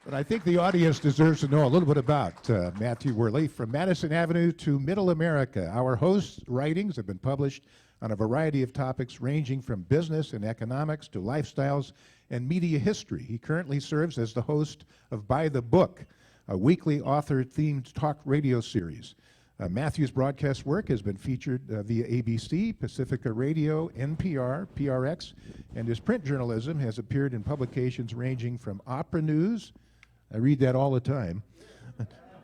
But I think the audience deserves to know a little bit about Matthew Worley. From Madison Avenue to Middle America, our host's writings have been published on a variety of topics ranging from business and economics to lifestyles and media history. He currently serves as the host of By the Book, a weekly author-themed talk radio series. Matthew's broadcast work has been featured via ABC, Pacifica Radio, NPR, PRX, and his print journalism has appeared in publications ranging from Opera News, I read that all the time,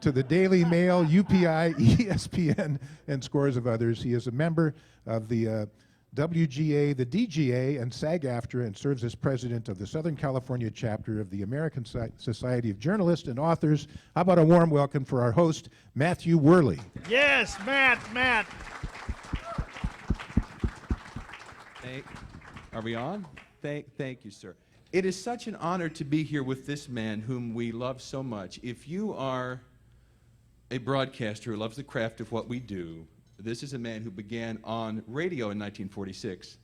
to the Daily Mail, UPI, ESPN, and scores of others. He is a member of the WGA, the DGA, and SAG-AFTRA, and serves as president of the Southern California chapter of the American Society of Journalists and Authors. How about a warm welcome for our host, Matthew Worley? Yes, Matt. Hey, are we on? Thank you, sir. It is such an honor to be here with this man whom we love so much. If you are a broadcaster who loves the craft of what we do, this is a man who began on radio in 1946,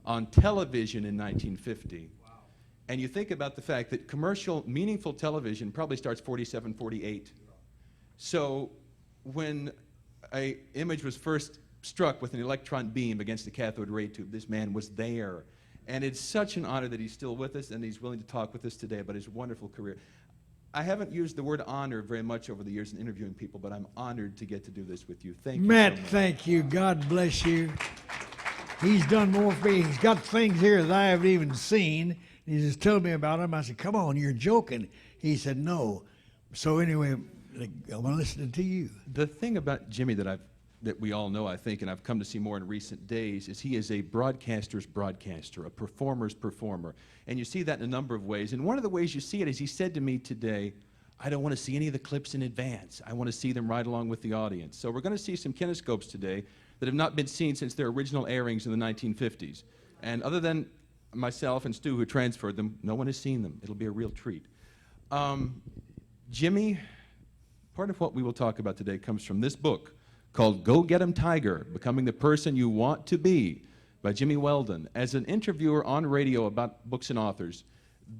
on television in 1950. Wow. And you think about the fact that commercial, meaningful television probably starts 47, 48. So when an image was first struck with an electron beam against the cathode ray tube, this man was there. And it's such an honor that he's still with us and he's willing to talk with us today about his wonderful career. I haven't used the word honor very much over the years in interviewing people, but I'm honored to get to do this with you. Thank you, Matt, so much. thank you. God bless you. He's done more for me. He's got things here that I haven't even seen. He just told me about them. I said, come on, you're joking. He said, no. So anyway, I'm listening to you. The thing about Jimmy that we all know, I think, and I've come to see more in recent days, is he is a broadcaster's broadcaster, a performer's performer. And you see that in a number of ways. And one of the ways you see it is he said to me today, I don't want to see any of the clips in advance. I want to see them right along with the audience. So we're going to see some kinescopes today that have not been seen since their original airings in the 1950s. And other than myself and Stu, who transferred them, no one has seen them. It'll be a real treat. Jimmy, part of what we will talk about today comes from this book called Go Get 'Em Tiger, Becoming the Person You Want to Be, by Jimmy Weldon. As an interviewer on radio about books and authors,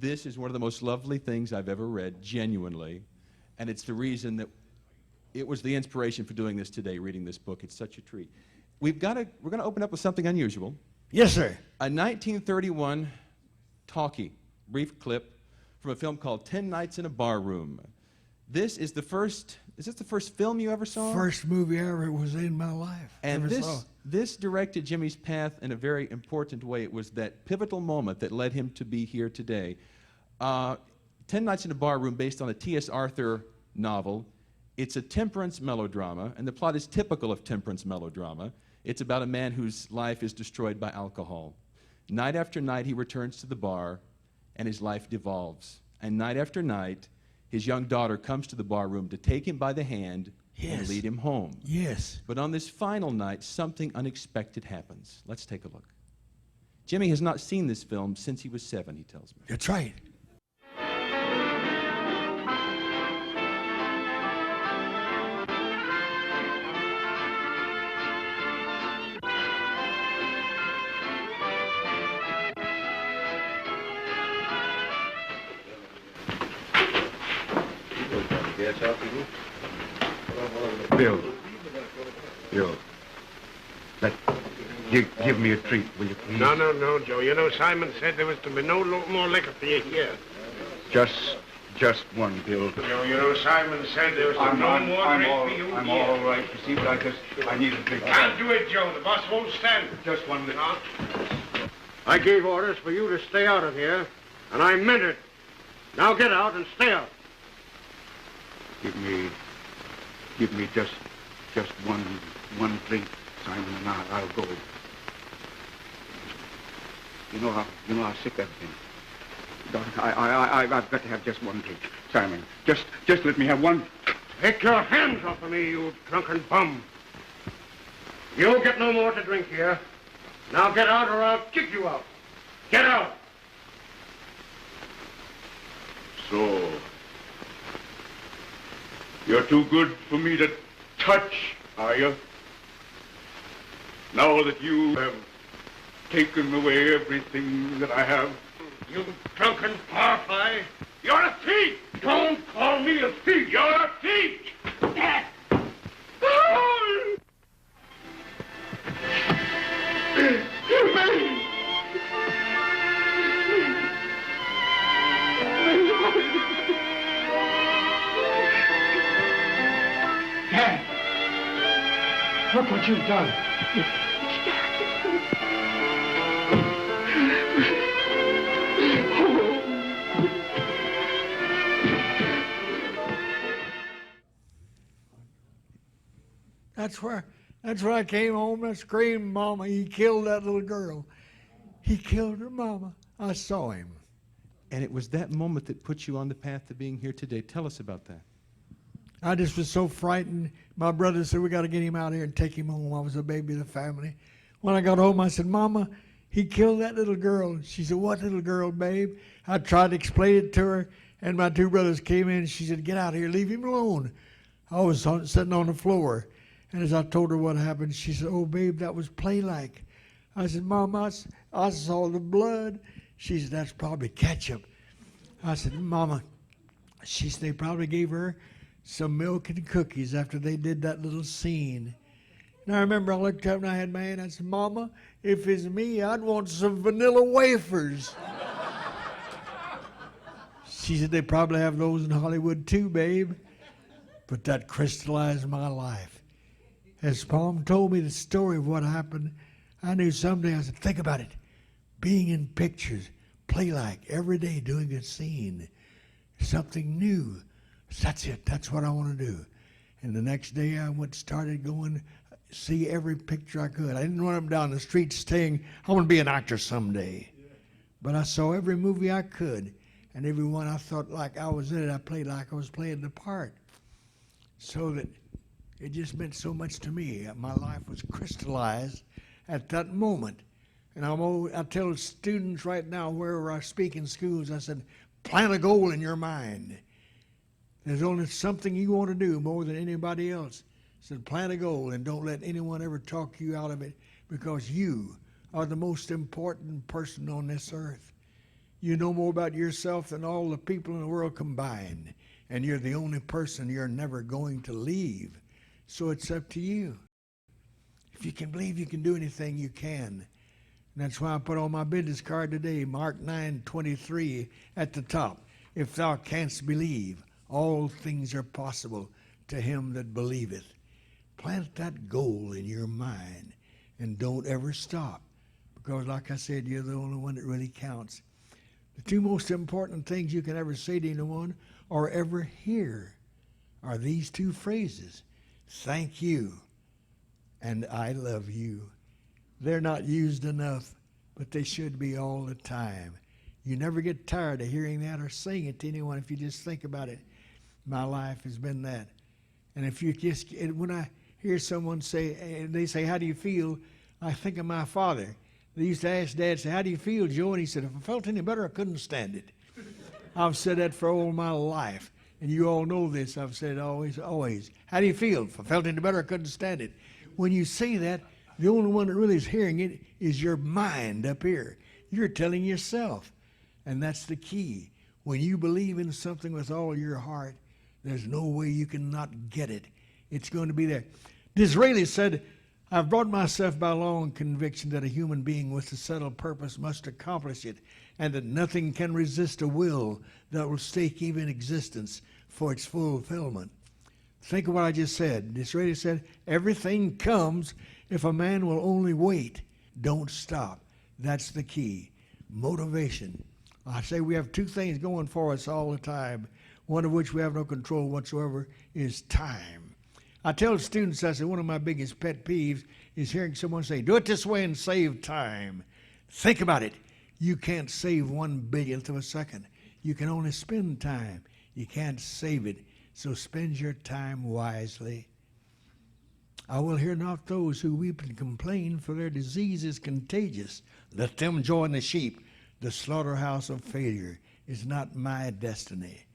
this is one of the most lovely things I've ever read, genuinely, and it's the reason that it was the inspiration for doing this today, reading this book. It's such a treat. We're going to open up with something unusual. Yes, sir. A 1931 talkie, brief clip from a film called 10 Nights in a Bar Room. Is this the first film you ever saw? First movie I ever was in my life. And this directed Jimmy's path in a very important way. It was that pivotal moment that led him to be here today. 10 Nights in a Bar Room, based on a T.S. Arthur novel. It's a temperance melodrama, and the plot is typical of temperance melodrama. It's about a man whose life is destroyed by alcohol. Night after night, he returns to the bar, and his life devolves. And night after night, his young daughter comes to the bar room to take him by the hand and lead him home. Yes. But on this final night, something unexpected happens. Let's take a look. Jimmy has not seen this film since he was 7, he tells me. That's right. Bill, give me a treat, will you please? No, Joe. You know, Simon said there was to be no more liquor for you here. Just one, Bill. Joe, you know, Simon said there was no more drink for you I'm here. all right. You see, but I need a drink. Can't do it, Joe. The boss won't stand it. Just one minute. I gave orders for you to stay out of here, and I meant it. Now get out and stay out. Give me just one drink, Simon, and I'll go. You know how sick I've been. I've got to have just one drink, Simon. Just let me have one. Take your hands off of me, you drunken bum. You'll get no more to drink here. Now get out or I'll kick you out. Get out. So, you're too good for me to touch, are you? Now that you have taken away everything that I have. You drunken parfly. You're a thief. Go Look what you've done. That's where I came home and I screamed, Mama, he killed that little girl. He killed her mama. I saw him. And it was that moment that put you on the path to being here today. Tell us about that. I just was so frightened. My brother said, we got to get him out here and take him home. I was a baby of the family. When I got home, I said, Mama, he killed that little girl. She said, what little girl, babe? I tried to explain it to her, and my two brothers came in, and she said, get out of here, leave him alone. I was sitting on the floor, and as I told her what happened, she said, oh, babe, that was play-like. I said, Mama, I saw the blood. She said, that's probably ketchup. I said, Mama, she said, they probably gave her some milk and cookies after they did that little scene. And I remember I looked up and I had my hand. I said, Mama, if it's me, I'd want some vanilla wafers. She said, they probably have those in Hollywood too, babe. But that crystallized my life. As Mom told me the story of what happened, I knew someday, I said, think about it. Being in pictures, play like every day doing a scene, something new. That's it. That's what I want to do. And the next day I started going, see every picture I could. I didn't run up down the street saying, I want to be an actor someday. But I saw every movie I could. And every one I thought like I was in it. I played like I was playing the part. So that it just meant so much to me. My life was crystallized at that moment. And I tell students right now, wherever I speak in schools, I said, plant a goal in your mind. There's only something you want to do more than anybody else. I said, plant a goal and don't let anyone ever talk you out of it, because you are the most important person on this earth. You know more about yourself than all the people in the world combined, and you're the only person you're never going to leave. So it's up to you. If you can believe you can do anything, you can. And that's why I put on my business card today, Mark 9:23 at the top. If thou canst believe, all things are possible to him that believeth. Plant that goal in your mind and don't ever stop, because like I said, you're the only one that really counts. The two most important things you can ever say to anyone or ever hear are these two phrases: thank you and I love you. They're not used enough, but they should be all the time. You never get tired of hearing that or saying it to anyone if you just think about it. My life has been that. And if you just, when I hear someone say, and they say, how do you feel? I think of my father. They used to ask Dad, say, how do you feel, Joe? And he said, if I felt any better, I couldn't stand it. I've said that for all my life. And you all know this. I've said always, always. How do you feel? If I felt any better, I couldn't stand it. When you say that, the only one that really is hearing it is your mind up here. You're telling yourself. And that's the key. When you believe in something with all your heart, there's no way you can not get it. It's going to be there. Disraeli said, I've brought myself by long conviction that a human being with a settled purpose must accomplish it, and that nothing can resist a will that will stake even existence for its fulfillment. Think of what I just said. Disraeli said, everything comes if a man will only wait. Don't stop. That's the key. Motivation. I say we have two things going for us all the time, one of which we have no control whatsoever, is time. I tell students, I say, one of my biggest pet peeves is hearing someone say, do it this way and save time. Think about it. You can't save 1/1000th of a second. You can only spend time. You can't save it. So spend your time wisely. I will hear not those who weep and complain, for their disease is contagious. Let them join the sheep. The slaughterhouse of failure is not my destiny.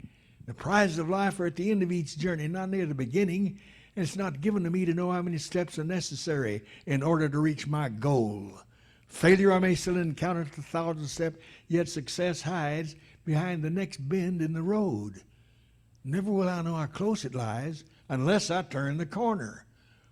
The prizes of life are at the end of each journey, not near the beginning. And it's not given to me to know how many steps are necessary in order to reach my goal. Failure I may still encounter at the 1,000th step, yet success hides behind the next bend in the road. Never will I know how close it lies unless I turn the corner.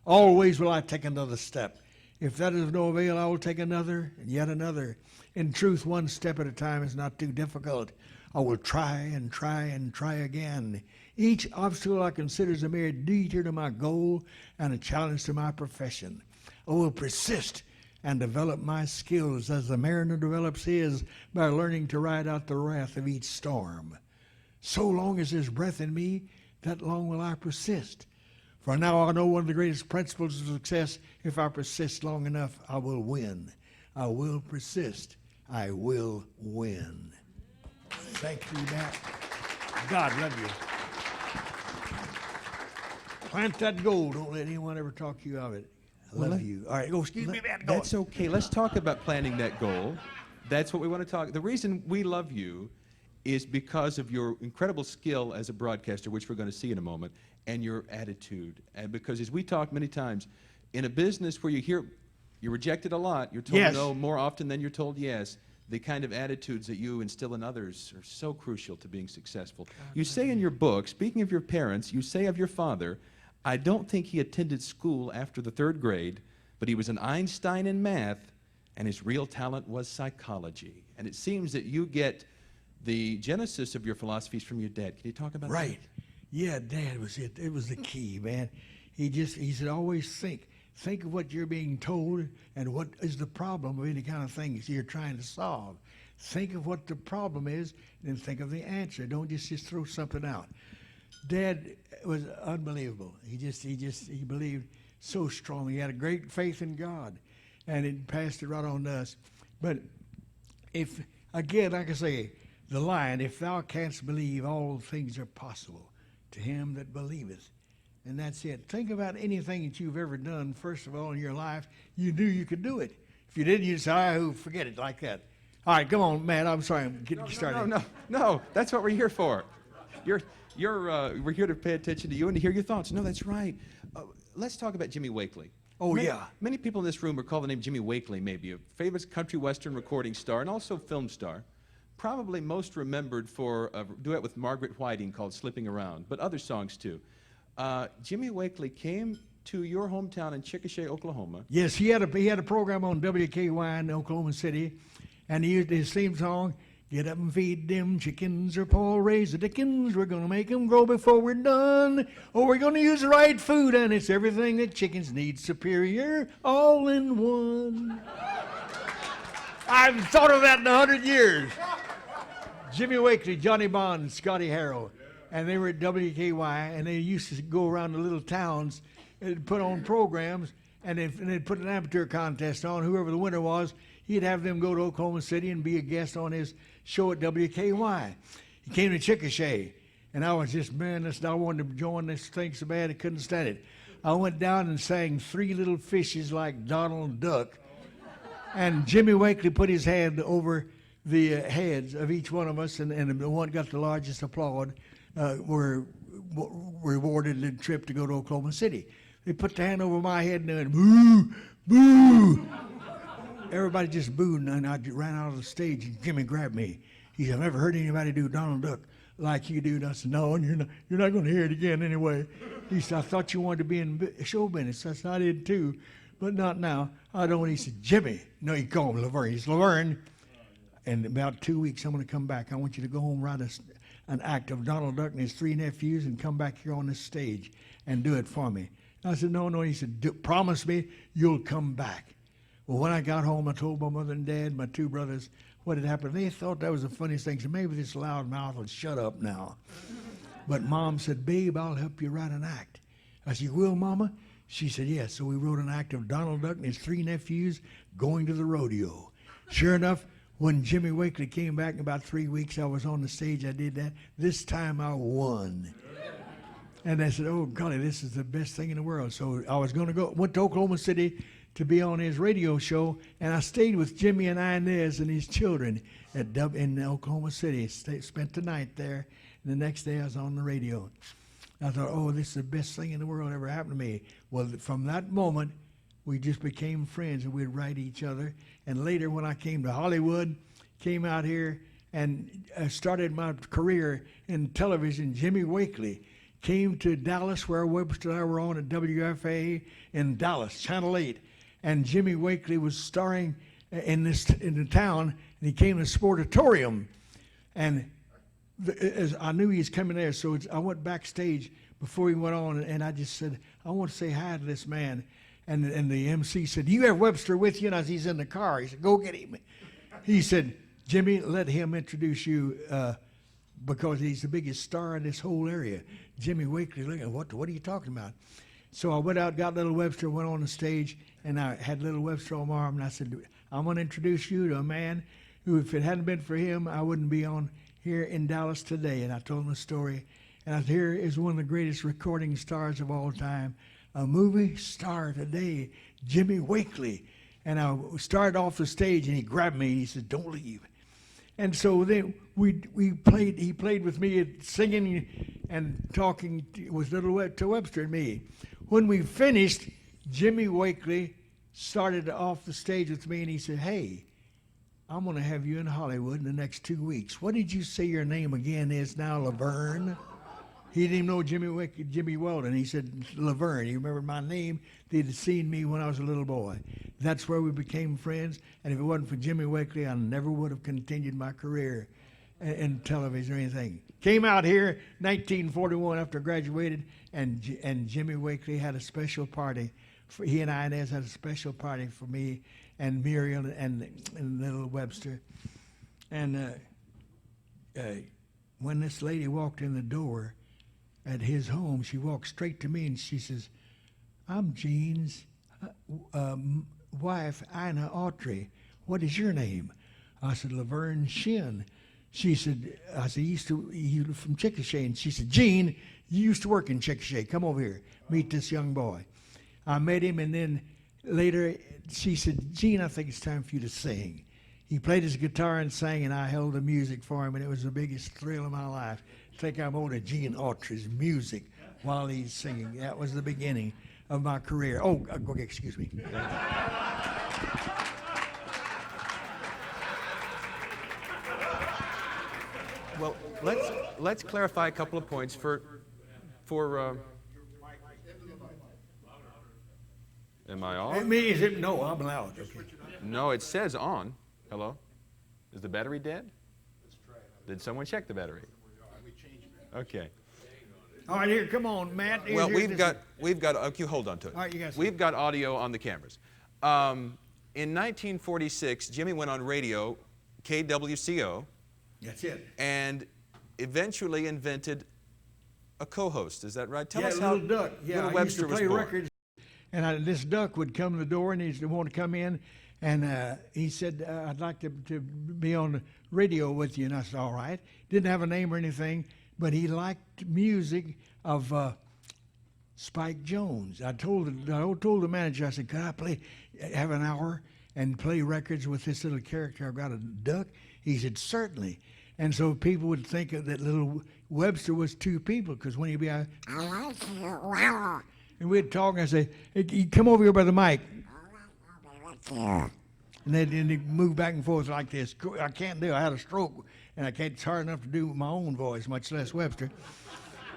Always will I take another step If that is of no avail, I will take another and yet another. In truth, one step at a time is not too difficult. I will try and try and try again. Each obstacle I consider as a mere detour to my goal and a challenge to my profession. I will persist and develop my skills as the mariner develops his by learning to ride out the wrath of each storm. So long as there's breath in me, that long will I persist. For now I know one of the greatest principles of success. If I persist long enough, I will win. I will persist. I will win. Thank you, Matt. God love you. Plant that goal. Don't let anyone ever talk you out of it. I love you. All right, go. Excuse me, Matt. Go. That's okay. Let's talk about planning that goal. That's what we want to talk. The reason we love you is because of your incredible skill as a broadcaster, which we're going to see in a moment, and your attitude. And because as we talk many times, in a business where you're rejected a lot, you're told Yes. no more often than you're told yes, the kind of attitudes that you instill in others are so crucial to being successful. You say in your book, speaking of your parents, you say of your father, I don't think he attended school after the 3rd grade, but he was an Einstein in math, and his real talent was psychology. And it seems that you get the genesis of your philosophies from your dad. Can you talk about that? Right. Yeah, Dad was it. It was the key, man. He said, always think of what you're being told and what is the problem of any kind of thing you're trying to solve. Think of what the problem is and then think of the answer. Don't just throw something out. Dad was unbelievable. He believed so strongly. He had a great faith in God, and it passed it right on to us. But if, again, like I say, the line, if thou canst believe, all things are possible to him that believeth. And that's it. Think about anything that you've ever done, first of all, in your life. You knew you could do it. If you didn't, you'd say, forget it, like that. All right, come on, Matt. I'm sorry. I'm getting started. No. That's what we're here for. We're here to pay attention to you and to hear your thoughts. No, that's right. Let's talk about Jimmy Wakely. Oh, yeah. Many people in this room recall the name Jimmy Wakely, maybe a famous country western recording star and also film star. Probably most remembered for a duet with Margaret Whiting called Slipping Around, but other songs too. Jimmy Wakely came to your hometown in Chickasha, Oklahoma. Yes, he had a program on WKY in Oklahoma City, and he used his theme song, get up and feed them chickens or Paul raise the dickens. We're going to make them grow before we're done. Oh, we're going to use the right food, and it's everything that chickens need, superior, all in one. I've thought of that in 100 years. Jimmy Wakely, Johnny Bond, Scotty Harrell, and they were at WKY, and they used to go around the little towns and put on programs, and they'd put an amateur contest on. Whoever the winner was, he'd have them go to Oklahoma City and be a guest on his show at WKY. He came to Chickasha, and I was just, I wanted to join this thing so bad I couldn't stand it. I went down and sang Three Little Fishes like Donald Duck, and Jimmy Wakely put his hand over the heads of each one of us, and the one got the largest applaud were rewarded the trip to go to Oklahoma City. They put their hand over my head and they went, boo, boo. Everybody just booed, and I ran out of the stage, and Jimmy grabbed me. He said, I've never heard anybody do Donald Duck like you do. And I said, no, and you're not going to hear it again anyway. He said, I thought you wanted to be in show business. I said, I did too, but not now. I don't. He said, Jimmy. No, you call him Laverne. He's Laverne. In about 2 weeks, I'm going to come back. I want you to go home, write an act of Donald Duck and his three nephews, and come back here on this stage and do it for me. I said, no. He said, promise me you'll come back. Well, when I got home, I told my mother and dad, my two brothers, what had happened. They thought that was the funniest thing. So maybe this loud mouth will shut up now. But Mom said, babe, I'll help you write an act. I said, you will, Mama? She said, yes. So we wrote an act of Donald Duck and his three nephews going to the rodeo. Sure enough, when Jimmy Wakely came back in about 3 weeks, I was on the stage. I did that. This time I won. And I said, oh, golly, this is the best thing in the world. So I was going to went to Oklahoma City to be on his radio show, and I stayed with Jimmy and Inez and his children in Oklahoma City. Spent the night there, and the next day I was on the radio. I thought, oh, this is the best thing in the world ever happened to me. Well, from that moment, we just became friends, and we'd write each other. And later, when I came to Hollywood, came out here and started my career in television, Jimmy Wakely came to Dallas, where Webster and I were on at WFA in Dallas, Channel 8. and Jimmy Wakely was starring in the town, and he came to the Sportatorium, and as I knew he was coming there, so I went backstage before he went on, and I just said, I want to say hi to this man. And the MC said, "You have Webster with you?" And I said, "He's in the car." He said, "Go get him." He said, "Jimmy, let him introduce you because he's the biggest star in this whole area." Jimmy Wakely, looking, what are you talking about? So I went out, got little Webster, went on the stage, and I had little Webster on my arm, and I said, "I'm going to introduce you to a man who, if it hadn't been for him, I wouldn't be on here in Dallas today." And I told him the story. And I said, "Here is one of the greatest recording stars of all time, a movie star today, Jimmy Wakely." And I started off the stage, and he grabbed me, and he said, "Don't leave." And so then we played. He played with me, singing and talking with to Webster and me. When we finished, Jimmy Wakely started off the stage with me, and he said, "Hey, I'm going to have you in Hollywood in the next 2 weeks. What did you say your name again is now, Laverne?" He didn't even know Jimmy Weldon. He said, "Laverne." He remembered my name. They'd seen me when I was a little boy. That's where we became friends. And if it wasn't for Jimmy Wakely, I never would have continued my career in television or anything. Came out here 1941 after I graduated, and Jimmy Wakely had a special party. He and Inez had a special party for me and Muriel and little Webster. And when this lady walked in the door at his home, she walked straight to me and she says, "I'm Gene's wife, Ina Autry. What is your name?" I said, "Laverne Shin." She said, I said, "You from Chickasha?" And she said, "Gene, you used to work in Chickasha. Come over here, meet this young boy." I met him, and then later she said, "Gene, I think it's time for you to sing." He played his guitar and sang, and I held the music for him, and it was the biggest thrill of my life. I think I'm owed to Gene Autry's music while he's singing. That was the beginning of my career. Oh, okay, excuse me. Well, let's clarify a couple of points for am I on? No, I'm loud. Okay. No, it says on. Hello? Is the battery dead? Did someone check the battery? Okay. All right, here, come on, Matt. Well, we've got. Okay, hold on to it. All right, you guys. We've got audio on the cameras. In 1946, Jimmy went on radio, KWCO. That's it. And eventually invented a co-host. Is that right? Tell us Little how Duck. Yeah, Little I Webster used to play was born. records, and this Duck would come to the door, and he'd want to come in, and he said, "I'd like to be on the radio with you." And I said, "All right." Didn't have a name or anything, but he liked music of Spike Jones. I told the manager, I said, "Could I have an hour and play records with this little character I've got, a duck?" He said, "Certainly." And so people would think that little Webster was two people, because when he'd be out, "I like you," and we'd talk, and I'd say, "Hey, come over here by the mic." And they'd move back and forth like this. I can't do it. I had a stroke, and it's hard enough to do my own voice, much less Webster.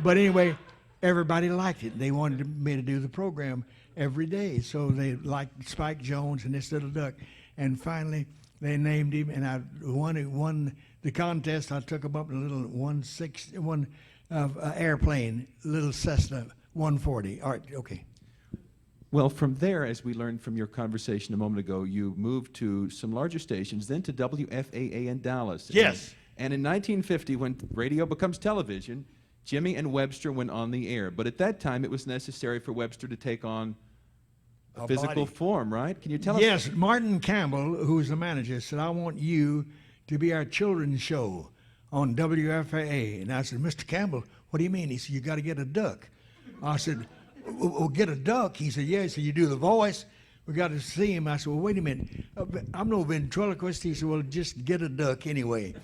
But anyway, everybody liked it. They wanted me to do the program every day. So they liked Spike Jones and this little duck. And finally, they named him, and I won the contest. I took him up in a little airplane, little Cessna 140. All right, okay. Well, from there, as we learned from your conversation a moment ago, you moved to some larger stations, then to WFAA in Dallas. Yes. And in 1950, when radio becomes television, Jimmy and Webster went on the air. But at that time, it was necessary for Webster to take on a physical form, right? Can you tell us? Yes, Martin Campbell, who's the manager, said, "I want you to be our children's show on WFAA." And I said, "Mr. Campbell, what do you mean?" He said, "You got to get a duck." I said, "Well, get a duck?" He said, "Yeah." He said, "You do the voice? We got to see him." I said, "Well, wait a minute. I'm no ventriloquist." He said, "Well, just get a duck anyway."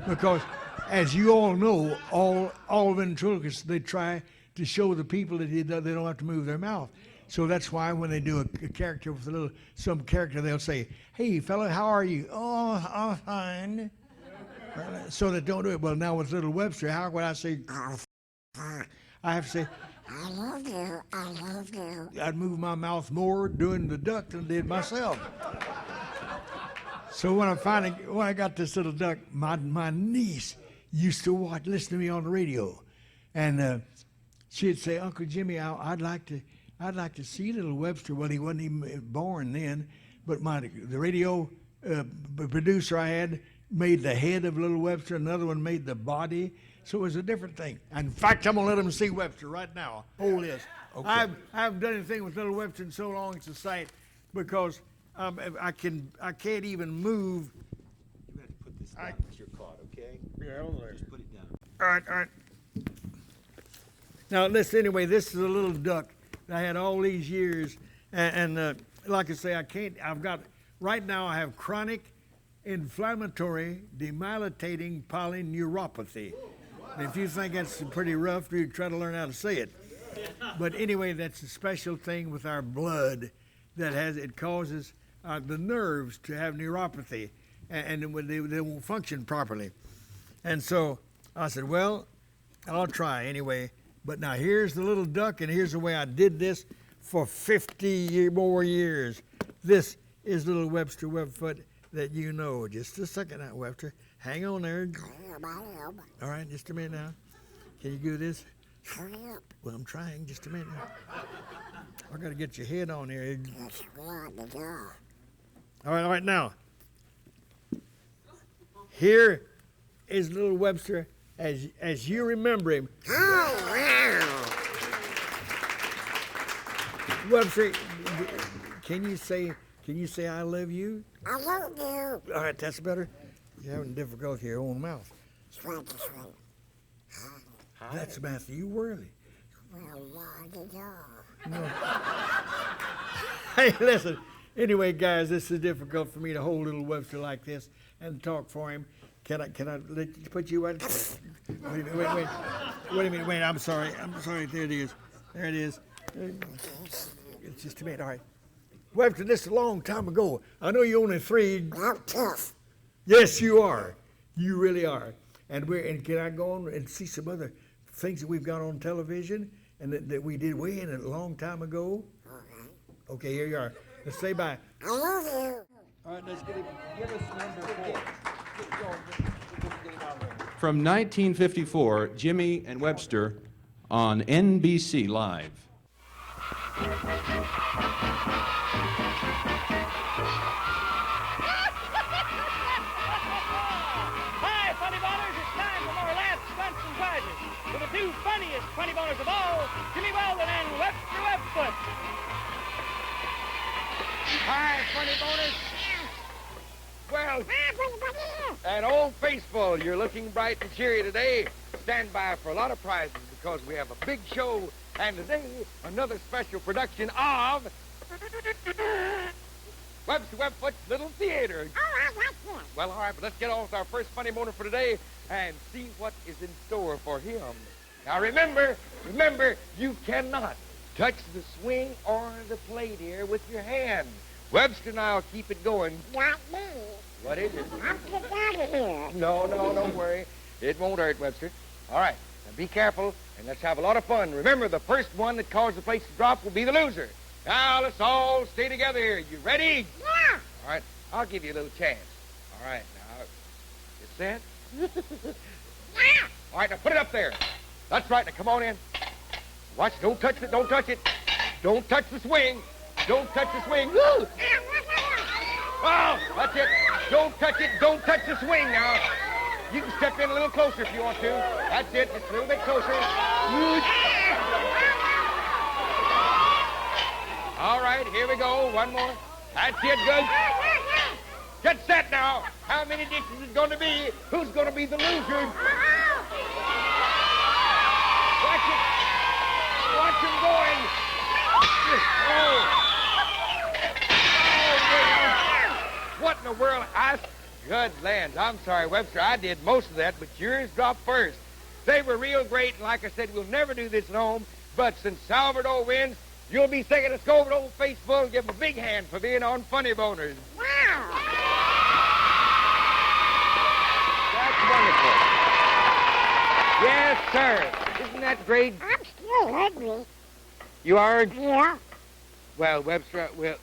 Because, as you all know, all ventriloquists, they try to show the people that they don't have to move their mouth. So that's why when they do a character with some character, they'll say, "Hey, fella, how are you?" "Oh, I'm fine." So they don't do it. Well, now with little Webster, how would I say? I have to say, I love you. I love you. I'd move my mouth more doing the duck than I did myself. So when I got this little duck, my niece used to listen to me on the radio, and she'd say, "Uncle Jimmy, I'd like to see little Webster." Well, he wasn't even born then, but the radio producer I had made the head of little Webster. Another one made the body. So it was a different thing. In fact, I'm gonna let them see Webster right now. Hold this. Okay. I haven't done anything with little Webster in so long it's a sight because I can't even move. You have to put this down with your caught, okay? Yeah, hold there. Just put it down. All right. Now listen. Anyway, this is a little duck that I had all these years, and like I say, right now I have chronic inflammatory demyelinating polyneuropathy. And if you think that's pretty rough, you try to learn how to say it. But anyway, that's a special thing with our blood that it causes the nerves to have neuropathy, and they won't function properly. And so I said, well, I'll try anyway. But now here's the little duck, and here's the way I did this for 50 more years. This is little Webster Webfoot that you know. Just a second now, Webster. Hang on there. All right, just a minute now. Can you do this? Hurry up. Well, I'm trying. Just a minute now. I got to get your head on here. That's what to do. All right, now. Here is little Webster as you remember him. Oh, wow. Webster, can you say I love you? I love you. All right, that's better. You're having difficulty with your own mouth. Sweet. That's Matthew Worley. Well, what to do? Hey, listen. Anyway, guys, this is difficult for me to hold little Webster like this and talk for him. Can I put you right? Wait a minute. Wait. I'm sorry. There it is. It's just a minute. All right. Webster, this is a long time ago. I know you're only 3. I'm tough. Yes, you are. You really are. And can I go on and see some other things that we've got on television and that we did way in a long time ago? All right. Okay, here you are. Let's say bye. I love you. All right, let's give us number 4. From 1954, Jimmy and Webster on NBC Live. Hi, Funny Boners. It's time for more laughs, stunts, and prizes with the 2 funniest Funny Boners of all, Jimmy Weldon and Webster Webfoot. Hi, Funny Bonus. Well, an old faithful, you're looking bright and cheery today. Stand by for a lot of prizes because we have a big show, and today, another special production of Webster Webfoot's Little Theater. Well, all right, but let's get on with our first funny moment for today and see what is in store for him. Now, remember, you cannot touch the swing or the plate here with your hand. Webster and I'll keep it going. Not me. What is it? I'm getting out of here. No, don't worry. It won't hurt, Webster. All right, now be careful, and let's have a lot of fun. Remember, the first one that caused the place to drop will be the loser. Now, let's all stay together here. You ready? Yeah. All right, I'll give you a little chance. All right, now, get set. Yeah. All right, now put it up there. That's right, now come on in. Watch, don't touch it, don't touch it. Don't touch the swing. Don't touch the swing. Woo! Oh, that's it. Don't touch it. Don't touch the swing now. You can step in a little closer if you want to. That's it. Just a little bit closer. All right, here we go. One more. That's it. Good. Get set now. How many dishes is going to be? Who's going to be the loser? Watch it. Watch him going. Oh. What in the world? Good lands. I'm sorry, Webster. I did most of that, but yours dropped first. They were real great, and like I said, we'll never do this at home. But since Salvador wins, you'll be thinking, let's go over to Old Faithful and give him a big hand for being on Funny Boners. Wow. That's wonderful. Yes, Yes, sir. Isn't that great? I'm still hungry. You are? Yeah. Well, Webster, Look.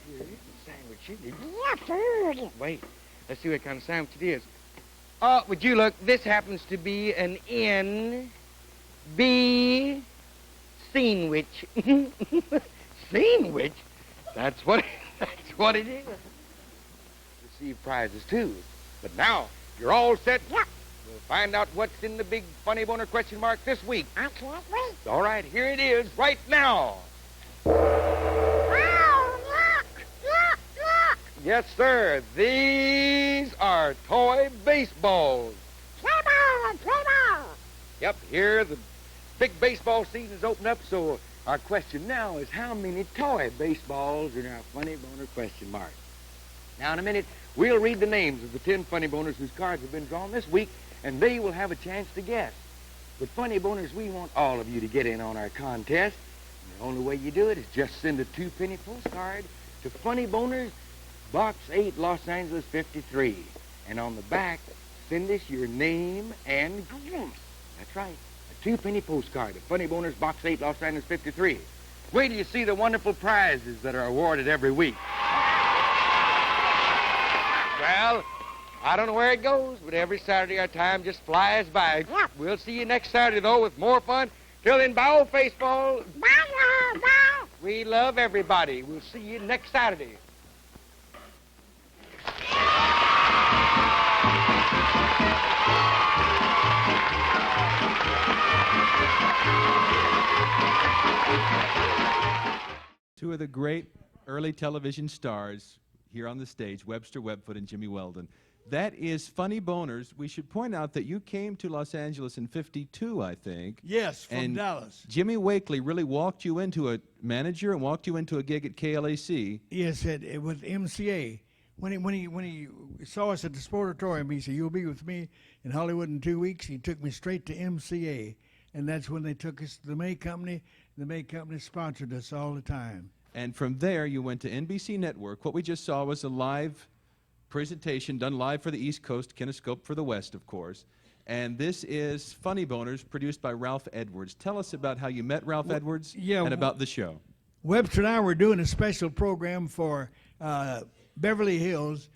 here it is, a sandwich, isn't it? Yeah, food. Wait, let's see what kind of sandwich it is. Would you look? This happens to be an N.B. sandwich. Sandwich? That's what it is. Receive prizes, too. But now, you're all set. Yeah. We'll find out what's in the big funny boner question mark this week. I can't wait. All right, here it is right now. Oh, look. Yes, sir. These are toy baseballs. Play ball. Yep, here the big baseball season's opened up, so our question now is how many toy baseballs are in our funny boner question mark? Now, in a minute, we'll read the names of the 10 funny boners whose cards have been drawn this week, and they will have a chance to guess. But funny boners, we want all of you to get in on our contest. And the only way you do it is just send a 2-penny postcard to Funny Boners, Box 8, Los Angeles 53. And on the back, send us your name and address. That's right. A 2-penny postcard to Funny Boners, Box 8, Los Angeles 53. Wait till you see the wonderful prizes that are awarded every week. Well, I don't know where it goes, but every Saturday our time just flies by. Yeah. We'll see you next Saturday, though, with more fun. Till then, bye, old baseball. Bye. We love everybody. We'll see you next Saturday. Two of the great early television stars here on the stage, Webster Webfoot and Jimmy Weldon. That is Funny Boners. We should point out that you came to Los Angeles in '52, I think. Yes, from And Dallas. Jimmy Wakely really walked you into a manager and walked you into a gig at KLAC. Yes, it was MCA. When he saw us at the Sportatorium, he said, "You'll be with me in Hollywood in 2 weeks." He took me straight to MCA, and that's when they took us to the May Company. The May Company sponsored us all the time. And from there, you went to NBC Network. What we just saw was a live presentation done live for the East Coast, Kinescope for the West, of course. And this is Funny Boners, produced by Ralph Edwards. Tell us about how you met Ralph Edwards and about the show. Webster and I were doing a special program for Beverly Hills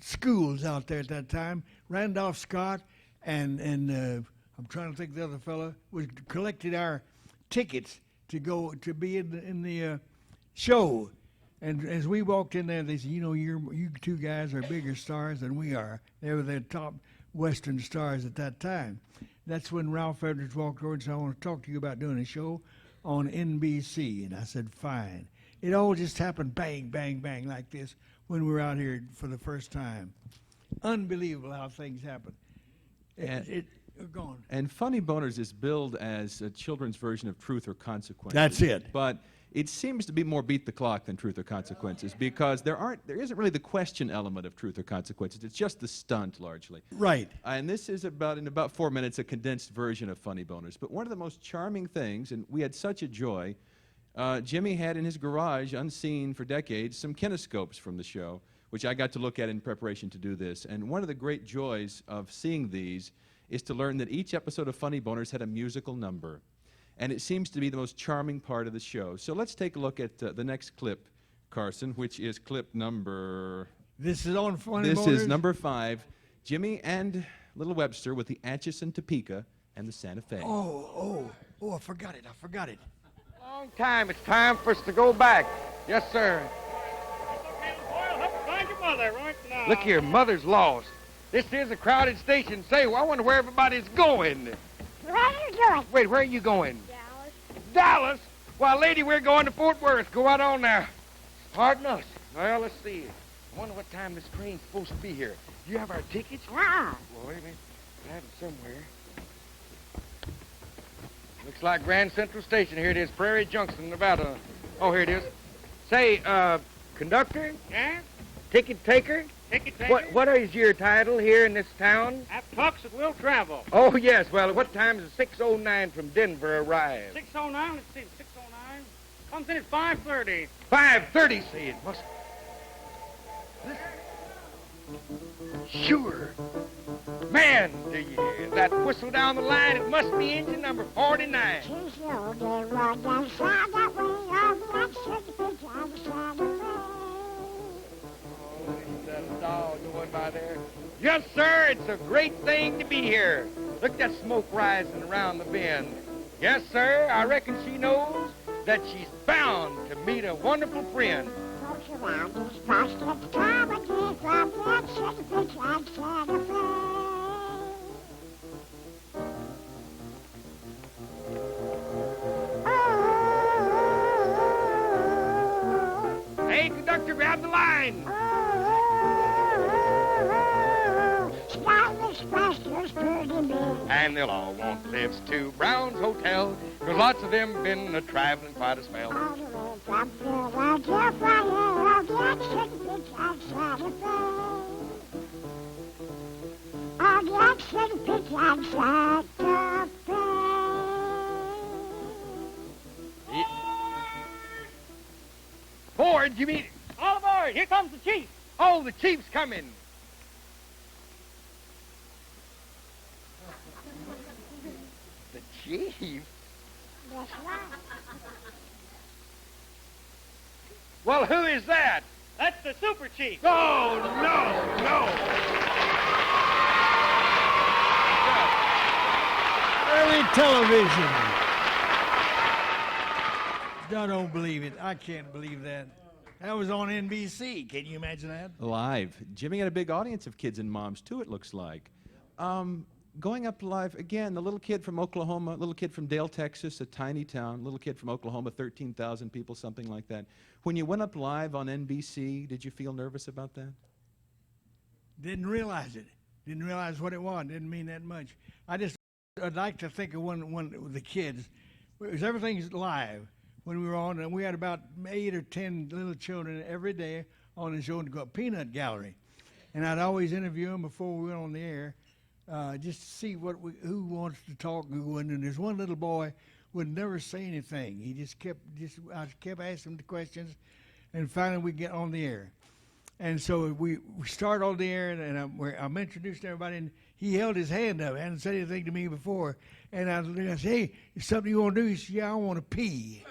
schools out there at that time. Randolph Scott and I'm trying to think of the other fella was collected our tickets to go to be in the show. And as we walked in there, they said, you two guys are bigger stars than we are. They were the top Western stars at that time. That's when Ralph Edwards walked over and said, "I want to talk to you about doing a show on NBC." And I said, "Fine." It all just happened bang, bang, bang like this when we were out here for the first time. Unbelievable how things happen. Go on. And Funny Boners is billed as a children's version of Truth or Consequences. That's it. But it seems to be more beat the clock than Truth or Consequences because there isn't really the question element of Truth or Consequences. It's just the stunt largely. Right. And this is in about 4 minutes, a condensed version of Funny Boners. But one of the most charming things, and we had such a joy, Jimmy had in his garage, unseen for decades, some kinescopes from the show, which I got to look at in preparation to do this. And one of the great joys of seeing these is to learn that each episode of Funny Boners had a musical number. And it seems to be the most charming part of the show. So let's take a look at the next clip, Carson, which is clip number... This is on Funny This Boners? is number 5. Jimmy and Little Webster with the Atchison Topeka and the Santa Fe. Oh, I forgot it. Long time. It's time for us to go back. Yes, sir. Okay, boy, help find your mother right now. Look here, Mother's lost. This is a crowded station. Say, well, I wonder where everybody's going. Where are you going? Wait, where are you going? Dallas. Dallas? Why, lady, we're going to Fort Worth. Go right on now. Pardon us. Well, let's see. I wonder what time this train's supposed to be here. Do you have our tickets? Ah. Well, wait a minute. I have it somewhere. Looks like Grand Central Station. Here it is, Prairie Junction, Nevada. Oh, here it is. Say, conductor? Yeah? Ticket taker? Ticket taker? What is your title here in this town? That talks that will travel. Oh, yes. Well, what time does 609 from Denver arrive? 609, let's see, 609. Comes in at 5:30. 5:30, say it must. Listen. Sure. Man, do you hear that whistle down the line? It must be engine number 49. Too slow, they run down side that way. I'm not sure the pitch on the side of the Oh, isn't that a doll going by there? Yes, sir, it's a great thing to be here. Look at that smoke rising around the bend. Yes, sir, I reckon she knows that she's bound to meet a wonderful friend. folks around us fast at the time of day. I'm not sure the pitch on the side of the Hey, conductor, grab the line. And they'll all want lives to Brown's Hotel, 'cause lots of them been a-traveling quite a spell. Board, you mean... All aboard! Here comes the chief! Oh, the chief's coming. The chief? That's right. Well, who is that? That's the super chief! Oh, no, no. Early television. I don't believe it. I can't believe that. That was on NBC. Can you imagine that? Live. Jimmy had a big audience of kids and moms, too, it looks like. Going up live, again, the little kid from Oklahoma, little kid from Dale, Texas, a tiny town, little kid from Oklahoma, 13,000 people, something like that. When you went up live on NBC, did you feel nervous about that? Didn't realize it. Didn't realize what it was. Didn't mean that much. I'd like to think of one with the kids. Because everything's live. When we were on, and we had about 8 or 10 little children every day on the show to go up Peanut Gallery. And I'd always interview them before we went on the air, just to see who wants to talk and who wouldn't. And there's one little boy would never say anything. He I kept asking him the questions, and finally we get on the air. And so we start on the air, and I'm introducing everybody, and he held his hand up. Hadn't said anything to me before. And I said, hey, is something you want to do? He said, yeah, I want to pee.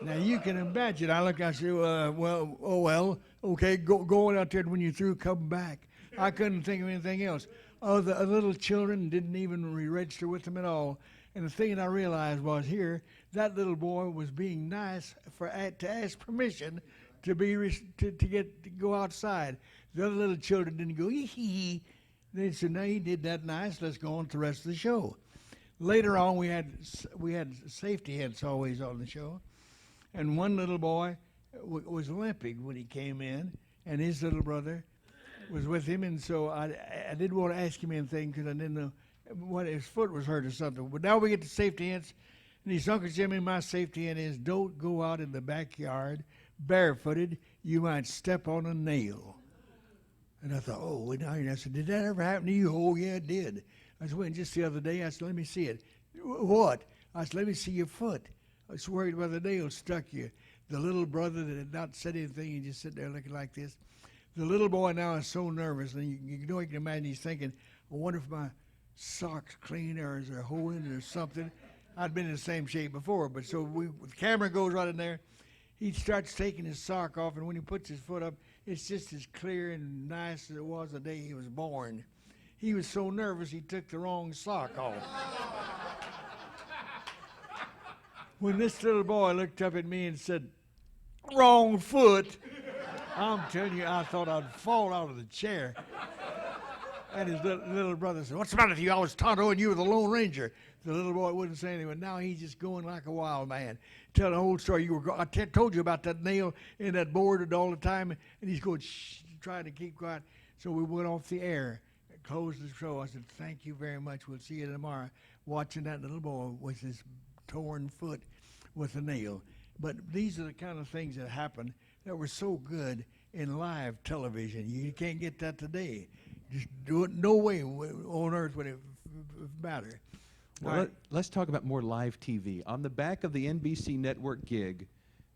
Now, you can imagine. I said, well, okay, go on out there, and when you're through, come back. I couldn't think of anything else. The little children didn't even re-register with them at all. And the thing that I realized was that little boy was being nice to ask permission to go outside. The other little children didn't go, hee. They said, no, he did that nice. Let's go on to the rest of the show. Later on, we had safety heads always on the show. And one little boy was limping when he came in, and his little brother was with him. And so I didn't want to ask him anything because I didn't know what his foot was hurt or something. But now we get to safety hints. And he said, Uncle Jimmy, my safety hint is don't go out in the backyard barefooted. You might step on a nail. And I thought, and I said, did that ever happen to you? Oh, yeah, it did. I said, well, just the other day, I said, let me see it. What? I said, let me see your foot. I was worried about the nail stuck you. The little brother that had not said anything, he just sitting there looking like this. The little boy now is so nervous, and you can imagine he's thinking, I wonder if my sock's clean or is there a hole in it or something. I'd been in the same shape before, but so the camera goes right in there. He starts taking his sock off, and when he puts his foot up, it's just as clear and nice as it was the day he was born. He was so nervous he took the wrong sock off. When this little boy looked up at me and said, wrong foot, I'm telling you, I thought I'd fall out of the chair. And his little brother said, what's the matter with you? I was taunting you were the Lone Ranger. The little boy wouldn't say anything. Now he's just going like a wild man. Tell the whole story. I told you about that nail in that board all the time. And he's going, shh, trying to keep quiet. So we went off the air, closed the show. I said, thank you very much. We'll see you tomorrow. Watching that little boy with his torn foot with a nail. But these are the kind of things that happen that were so good in live television. You can't get that today. Just do it. No way on earth would it matter. Well, let's talk about more live TV. On the back of the NBC network gig,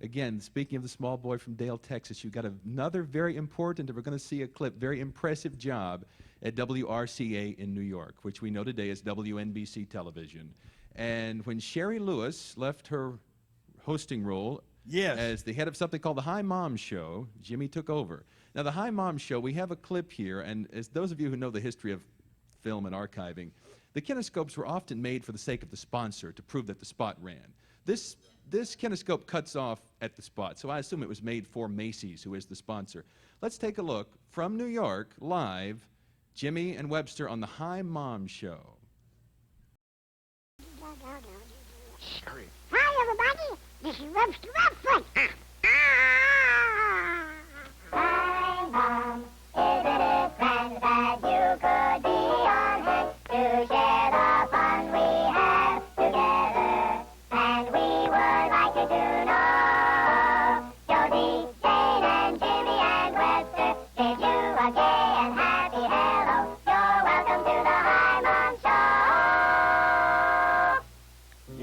Again, speaking of the small boy from Dale, Texas, you got another very important, and we're going to see a clip, very impressive job at WRCA in New York, which we know today as WNBC television. And when Sherry Lewis left her hosting role as the head of something called the Hi Mom Show, Jimmy took over. Now, the Hi Mom Show, we have a clip here, and as those of you who know the history of film and archiving, the kinescopes were often made for the sake of the sponsor to prove that the spot ran. This kinescope cuts off at the spot, so I assume it was made for Macy's, who is the sponsor. Let's take a look from New York, live, Jimmy and Webster on the Hi Mom Show. Sherry. Hi, everybody. This is Webster Webfoot. Hi, Mom. Isn't it grand that you could be on hand to share the fun we have together? And we would like you to know, Josie, Jane, and Jimmy, and Webster bid you a gay and happy hello. You're welcome to the Hi Mom Show.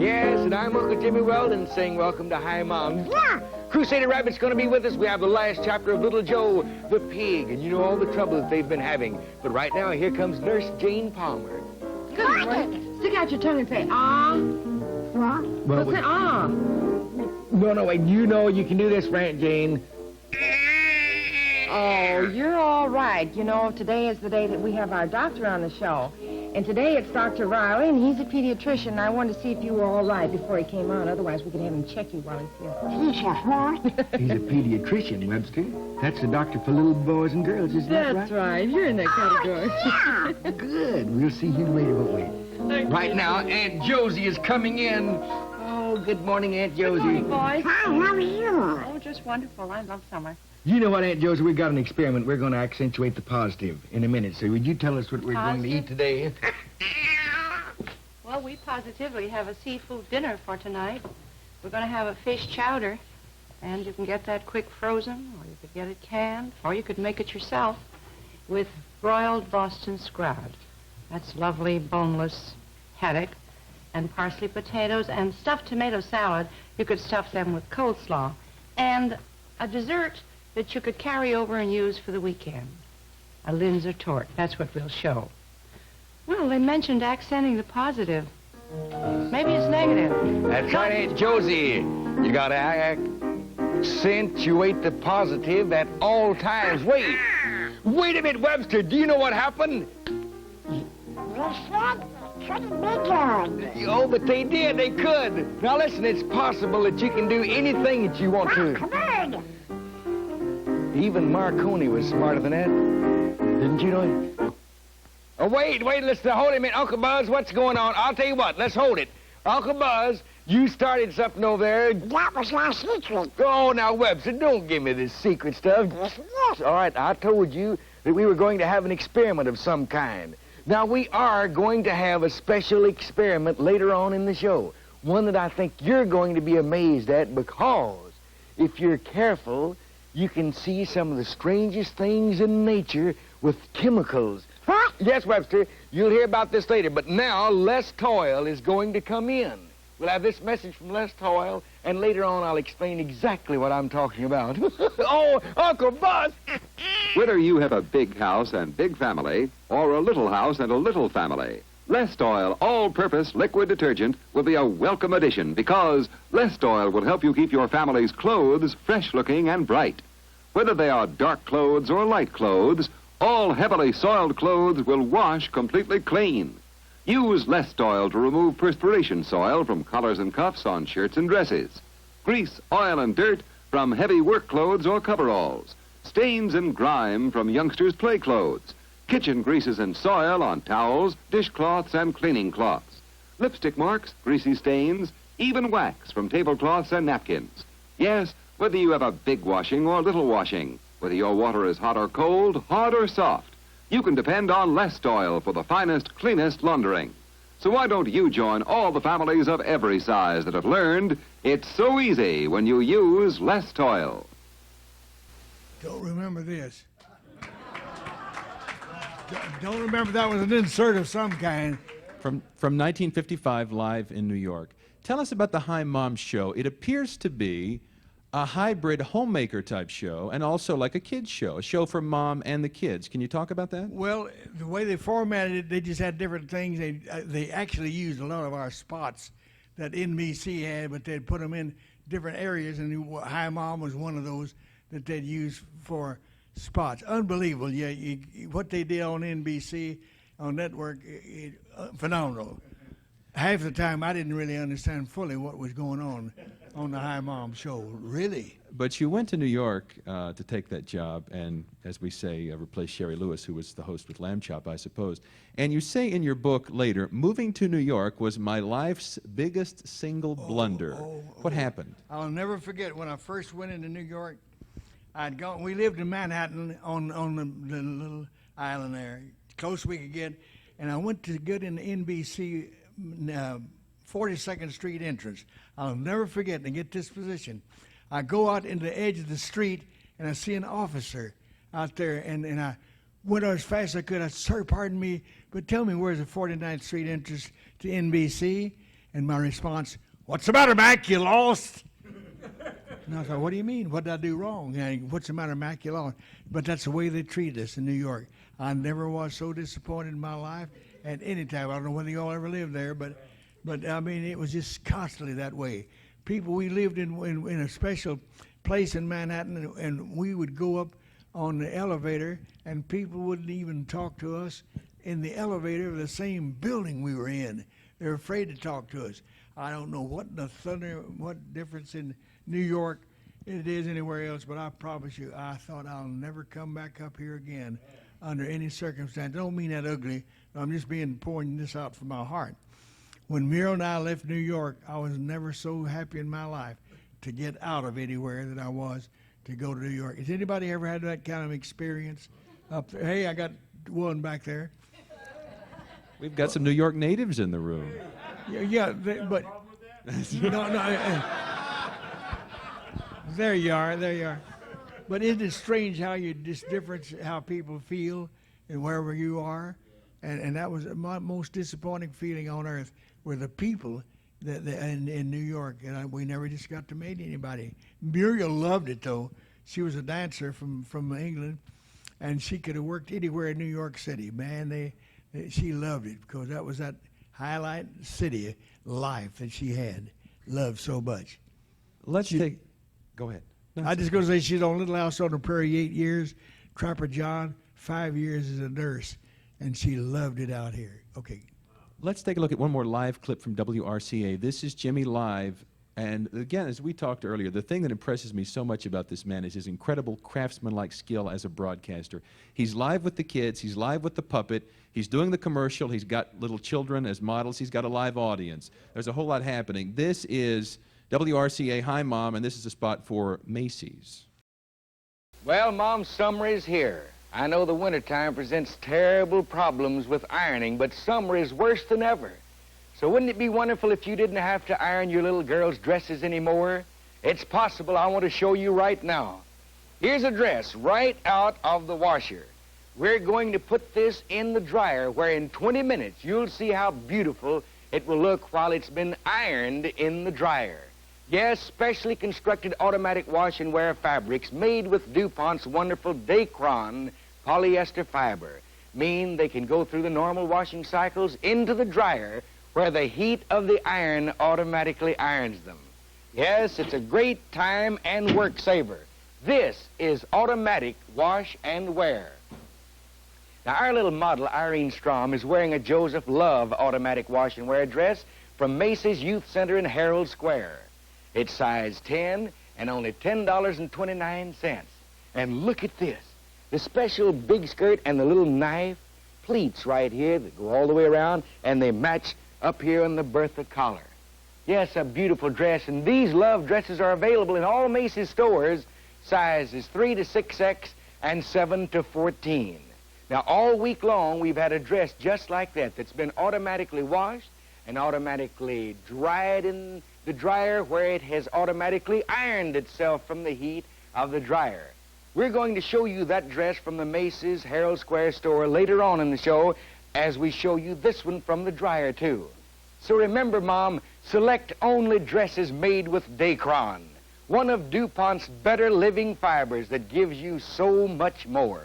Yes, and I'm Uncle Jimmy Weldon saying welcome to Hi Mom. Yeah. Crusader Rabbit's going to be with us. We have the last chapter of Little Joe, the pig, and you know all the trouble that they've been having. But right now, here comes Nurse Jane Palmer. Good morning. Stick out your tongue and say, ah. What? Well, Say, ah. no, wait, you know you can do this, Aunt Jane. Oh, you're all right. You know, today is the day that we have our doctor on the show. And today it's Dr. Riley, and he's a pediatrician. And I wanted to see if you were all right before he came on. Otherwise, we could have him check you while he's here. He's a what? He's a pediatrician, Webster. That's the doctor for little boys and girls, isn't that right? That's right. You're in that category. Yeah. Good. We'll see you later, won't we? Right now, Aunt Josie is coming in. Oh, good morning, Aunt Josie. Good morning, boys. Hi, how are you? Oh, just wonderful. I love summer. You know what, Aunt Josie? We've got an experiment. We're going to accentuate the positive in a minute. So would you tell us what we're going to eat today? Well, we positively have a seafood dinner for tonight. We're going to have a fish chowder, and you can get that quick frozen, or you could get it canned, or you could make it yourself with broiled Boston sprouts. That's lovely, boneless haddock, and parsley potatoes, and stuffed tomato salad. You could stuff them with coleslaw, and a dessert that you could carry over and use for the weekend. A Linzer tort. That's what we'll show. Well, they mentioned accenting the positive. Maybe it's negative. That's right, Aunt Josie. You got to accentuate the positive at all times. Wait a minute, Webster. Do you know what happened? This one couldn't be good. Oh, but they did. They could. Now, listen, it's possible that you can do anything that you want to. Come on. Even Marconi was smarter than that. Didn't you know it? Oh, wait, listen, hold it a minute. Uncle Buzz, what's going on? I'll tell you what, let's hold it. Uncle Buzz, you started something over there. That was my secret. Oh, now, Webster, don't give me this secret stuff. Yes, yes. All right, I told you that we were going to have an experiment of some kind. Now, we are going to have a special experiment later on in the show. One that I think you're going to be amazed at because if you're careful, you can see some of the strangest things in nature with chemicals. What? Yes, Webster, you'll hear about this later, but now Les Toyle is going to come in. We'll have this message from Les Toyle, and later on I'll explain exactly what I'm talking about. Oh, Uncle Buzz! Whether you have a big house and big family, or a little house and a little family, Les Toyle all-purpose liquid detergent will be a welcome addition because Les Toyle will help you keep your family's clothes fresh-looking and bright. Whether they are dark clothes or light clothes, all heavily soiled clothes will wash completely clean. Use Les Toyle to remove perspiration soil from collars and cuffs on shirts and dresses. Grease, oil, and dirt from heavy work clothes or coveralls. Stains and grime from youngsters' play clothes. Kitchen greases and soil on towels, dishcloths, and cleaning cloths. Lipstick marks, greasy stains, even wax from tablecloths and napkins. Yes, whether you have a big washing or little washing, whether your water is hot or cold, hard or soft, you can depend on Les Toyle for the finest, cleanest laundering. So why don't you join all the families of every size that have learned it's so easy when you use Les Toyle? Don't remember this. Don't remember that was an insert of some kind. From 1955, live in New York. Tell us about the Hi Mom Show. It appears to be a hybrid homemaker type show and also like a kids show, a show for mom and the kids. Can you talk about that? Well, the way they formatted it, they just had different things. They actually used a lot of our spots that NBC had, but they'd put them in different areas, and Hi Mom was one of those that they'd use for spots. Unbelievable. Yeah, what they did on NBC, on network, phenomenal. Half the time, I didn't really understand fully what was going on the Hi Mom show. Really? But you went to New York to take that job and, as we say, replace Sherry Lewis, who was the host with Lamb Chop, I suppose. And you say in your book later, moving to New York was my life's biggest single blunder. What happened? I'll never forget when I first went into New York. We lived in Manhattan on the little island there, close we could get, and I went to get in the NBC 42nd Street entrance. I'll never forget, to get this position. I go out into the edge of the street, and I see an officer out there, and I went as fast as I could. I said, "Sir, pardon me, but tell me where's the 49th Street entrance to NBC?" And my response, "What's the matter, Mac? You lost?" And I thought, "What do you mean? What did I do wrong? What's the matter, Mac? You lost." But that's the way they treated us in New York. I never was so disappointed in my life at any time. I don't know whether you all ever lived there, but I mean, it was just constantly that way. People, we lived in a special place in Manhattan, and we would go up on the elevator, and people wouldn't even talk to us in the elevator of the same building we were in. They were afraid to talk to us. I don't know what difference in New York it is anywhere else, but I promise you, I thought I'll never come back up here again under any circumstance. I don't mean that ugly. I'm just pouring this out from my heart. When Muriel and I left New York, I was never so happy in my life to get out of anywhere that I was to go to New York. Has anybody ever had that kind of experience up there? Hey, I got one back there. We've got some New York natives in the room. Yeah, but no. There you are. But isn't it strange how how people feel and wherever you are? And that was my most disappointing feeling on earth, were the people in New York. And we never just got to meet anybody. Muriel loved it, though. She was a dancer from England, and she could have worked anywhere in New York City. Man, she loved it, because that was that highlight city life that she had loved so much. Go ahead. I just going to say she's on Little House on the Prairie 8 years, Trapper John 5 years as a nurse, and she loved it out here. Okay. Let's take a look at one more live clip from WRCA. This is Jimmy live. And again, as we talked earlier, the thing that impresses me so much about this man is his incredible craftsman-like skill as a broadcaster. He's live with the kids. He's live with the puppet. He's doing the commercial. He's got little children as models. He's got a live audience. There's a whole lot happening. This is WRCA Hi Mom, and this is a spot for Macy's. Well, Mom, summer is here. I know the wintertime presents terrible problems with ironing, but summer is worse than ever. So wouldn't it be wonderful if you didn't have to iron your little girl's dresses anymore? It's possible. I want to show you right now. Here's a dress right out of the washer. We're going to put this in the dryer, where in 20 minutes you'll see how beautiful it will look while it's been ironed in the dryer. Yes, specially constructed automatic wash and wear fabrics made with DuPont's wonderful Dacron polyester fiber mean they can go through the normal washing cycles into the dryer, where the heat of the iron automatically irons them. Yes, it's a great time and work saver. This is automatic wash and wear. Now, our little model, Irene Strom, is wearing a Joseph Love automatic wash and wear dress from Macy's Youth Center in Herald Square. It's size 10 and only $10.29. And look at this. The special big skirt and the little knife pleats right here that go all the way around, and they match up here on the Bertha collar. Yes, a beautiful dress, and these Love dresses are available in all Macy's stores, sizes 3 to 6X and 7 to 14. Now, all week long, we've had a dress just like that that's been automatically washed and automatically dried in the dryer, where it has automatically ironed itself from the heat of the dryer. We're going to show you that dress from the Macy's Herald Square store later on in the show, as we show you this one from the dryer, too. So remember, Mom, select only dresses made with Dacron. one of DuPont's better living fibers that gives you so much more.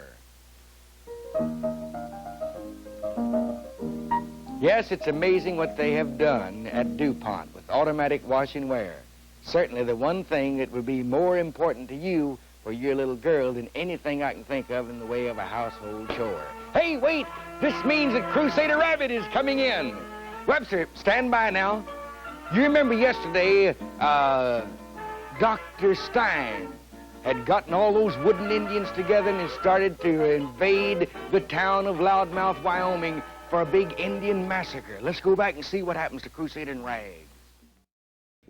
Yes, it's amazing what they have done at DuPont with automatic wash and wear. Certainly the one thing that would be more important to you for your little girl than anything I can think of in the way of a household chore. Hey, wait! This means that Crusader Rabbit is coming in. Webster, stand by now. You remember yesterday, Dr. Stein had gotten all those wooden Indians together and had started to invade the town of Loudmouth, Wyoming for a big Indian massacre. Let's go back and see what happens to Crusader and Rag.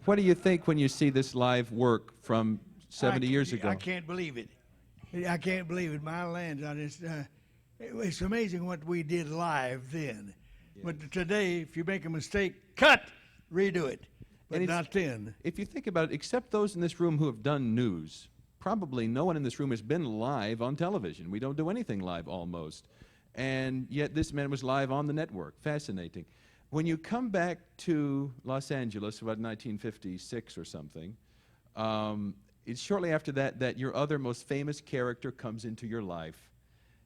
What do you think when you see this live work from 70 years ago? I can't believe it. I can't believe it. My lands, it's amazing what we did live then. Yeah. But today, if you make a mistake, cut, redo it. But not then. If you think about it, except those in this room who have done news, probably no one in this room has been live on television. We don't do anything live almost. And yet this man was live on the network. Fascinating. When you come back to Los Angeles, about 1956 or something, it's shortly after that your other most famous character comes into your life.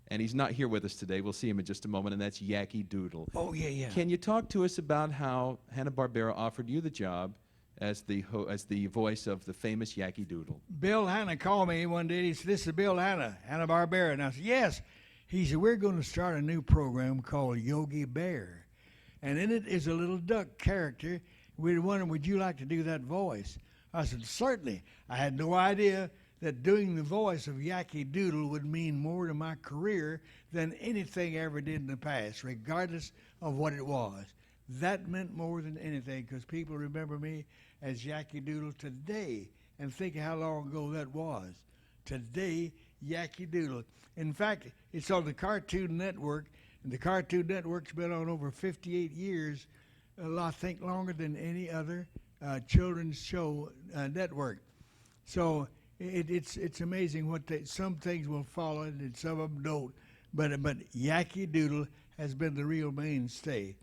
And he's not here with us today. We'll see him in just a moment, and that's Yakky Doodle. Oh, yeah, yeah. Can you talk to us about how Hanna-Barbera offered you the job as the voice of the famous Yakky Doodle? Bill Hanna called me one day. He said, "This is Bill Hanna, Hanna-Barbera." And I said, "Yes." He said, "We're going to start a new program called Yogi Bear. And in it is a little duck character. We were wondering, would you like to do that voice?" I said, "Certainly." I had no idea that doing the voice of Yakky Doodle would mean more to my career than anything I ever did in the past, regardless of what it was. That meant more than anything, because people remember me as Yakky Doodle today, and think of how long ago that was. Today, Yakky Doodle. In fact, it's on the Cartoon Network, and the Cartoon Network's been on over 58 years, I think longer than any other children's show network. So it's amazing what some things will follow and some of them don't. But Yakky Doodle has been the real mainstay.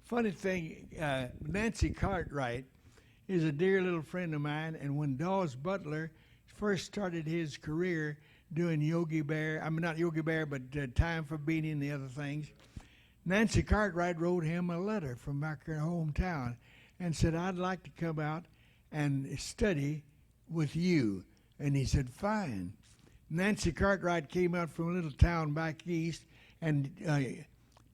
Funny thing, Nancy Cartwright is a dear little friend of mine, and when Dawes Butler first started his career doing Yogi Bear, I mean not Yogi Bear, but Time for Beanie and the other things, Nancy Cartwright wrote him a letter from back in her hometown and said, "I'd like to come out and study with you." And he said, "Fine." Nancy Cartwright came out from a little town back east, and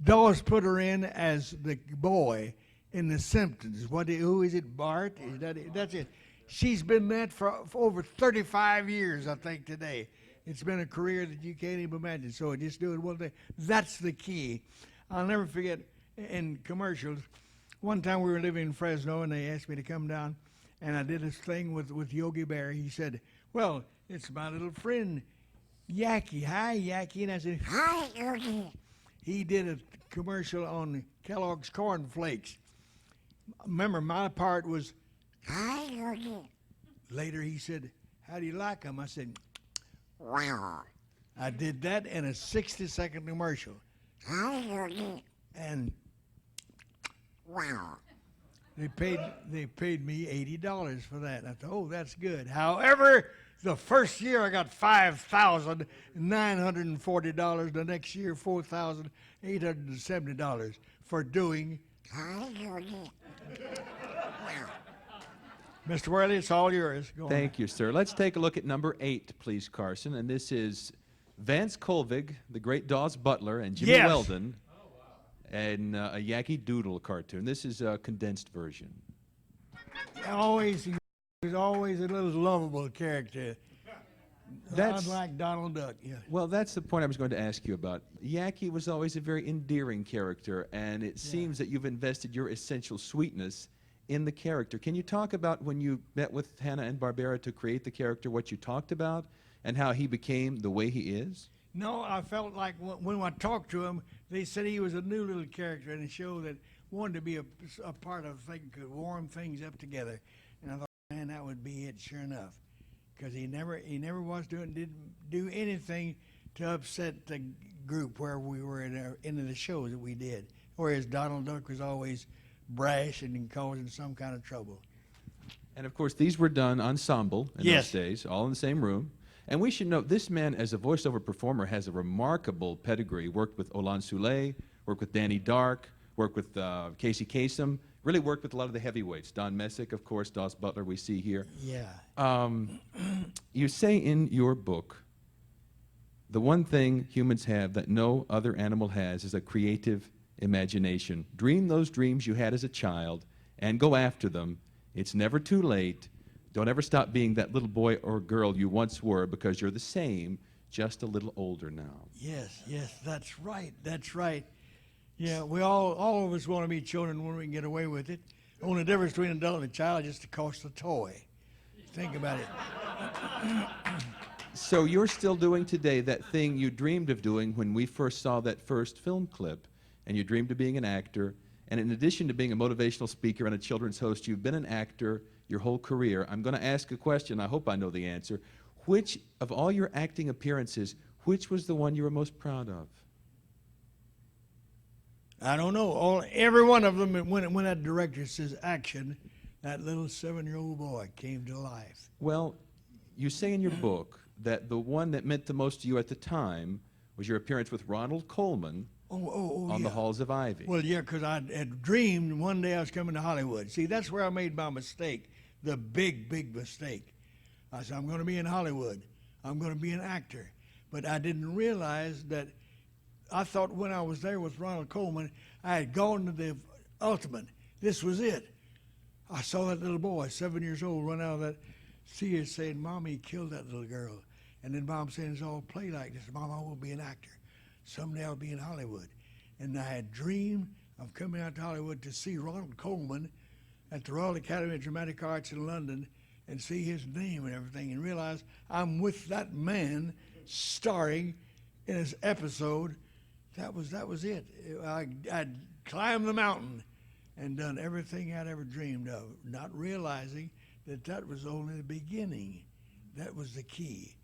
Dawes put her in as the boy in The Simpsons. Who is it, Bart? Is that it? That's it. She's been that for over 35 years, I think, today. It's been a career that you can't even imagine. So just doing one thing. That's the key. I'll never forget in commercials, one time we were living in Fresno, and they asked me to come down, and I did this thing with Yogi Bear. He said, "Well, it's my little friend, Yakky. Hi, Yakky." And I said, "Hi, Yogi." He did a commercial on Kellogg's Corn Flakes. Remember, my part was, "Hi, Yogi." Later he said, "How do you like them?" I said, "Wow." I did that in a 60-second commercial. "Hi, Yogi." And wow. They paid me $80 for that. I thought, oh, that's good. However, the first year I got $5,940. The next year, $4,870 for doing. Mr. Worley, it's all yours. Go Thank you, sir. Let's take a look at number 8, please, Carson. And this is Vance Colvig, the great Dawes Butler, and Jimmy Weldon. And a Yakky Doodle cartoon. This is a condensed version. He was always a little lovable character. Unlike Donald Duck, yeah. Well, that's the point I was going to ask you about. Yakky was always a very endearing character, and it seems that you've invested your essential sweetness in the character. Can you talk about when you met with Hanna-Barbera to create the character, what you talked about, and how he became the way he is? No, I felt like when I talked to him, they said he was a new little character in a show that wanted to be a part of thing, could warm things up together. And I thought, man, that would be it, sure enough, because he never didn't do anything to upset the group where we were into the shows that we did. Whereas Donald Duck was always brash and causing some kind of trouble. And of course, these were done ensemble in Yes. those days, all in the same room. And we should note this man, as a voiceover performer, has a remarkable pedigree. Worked with Olan Soule, worked with Danny Dark, worked with Casey Kasem, really worked with a lot of the heavyweights. Don Messick, of course, Doss Butler we see here. Yeah. You say in your book, the one thing humans have that no other animal has is a creative imagination. Dream those dreams you had as a child and go after them. It's never too late. Don't ever stop being that little boy or girl you once were, because you're the same, just a little older now. Yes, that's right. That's right. Yeah, we all of us want to be children when we can get away with it. The only difference between an adult and a child is just the cost of the toy. Think about it. So you're still doing today that thing you dreamed of doing when we first saw that first film clip, and you dreamed of being an actor. And in addition to being a motivational speaker and a children's host, you've been an actor your whole career. I'm going to ask a question. I hope I know the answer. Which of all your acting appearances, which was the one you were most proud of? I don't know. Every one of them, when that director says action, that little 7-year-old boy came to life. Well, you say in your book that the one that meant the most to you at the time was your appearance with Ronald Coleman on the Halls of Ivy. Well, yeah, because I had dreamed one day I was coming to Hollywood. See, that's where I made my mistake, the big mistake. I said, I'm going to be in Hollywood. I'm going to be an actor. But I didn't realize that I thought when I was there with Ronald Coleman, I had gone to the ultimate. This was it. I saw that little boy, 7 years old, run out of that theater saying, Mommy killed that little girl. And then Mom saying, it's all play like this. Mom, I will be an actor. Someday I'll be in Hollywood. And I had dreamed of coming out to Hollywood to see Ronald Coleman at the Royal Academy of Dramatic Arts in London and see his name and everything and realize I'm with that man starring in his episode. That was it. I'd climbed the mountain and done everything I'd ever dreamed of, not realizing that was only the beginning. That was the key.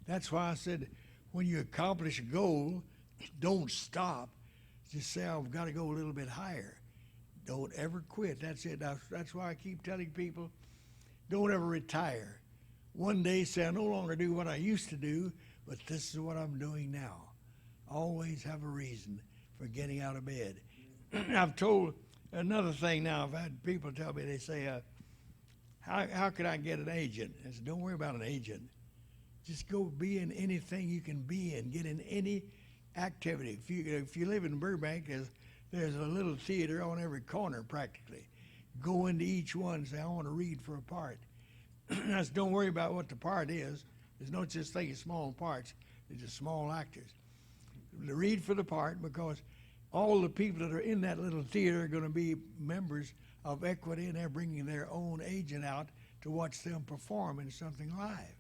That's why I said, when you accomplish a goal, don't stop. Just say, I've got to go a little bit higher. Don't ever quit. That's it. That's why I keep telling people, don't ever retire. One day say, I no longer do what I used to do, but this is what I'm doing now. Always have a reason for getting out of bed. I've told another thing now. I've had people tell me, they say, how can I get an agent? I said, don't worry about an agent. Just go be in anything you can be in. Get in any activity. If you live in Burbank, there's a little theater on every corner practically. Go into each one and say, I want to read for a part. I said, don't worry about what the part is. There's no such thing as small parts. There's just small actors. Read for the part, because all the people that are in that little theater are going to be members of Equity, and they're bringing their own agent out to watch them perform in something live.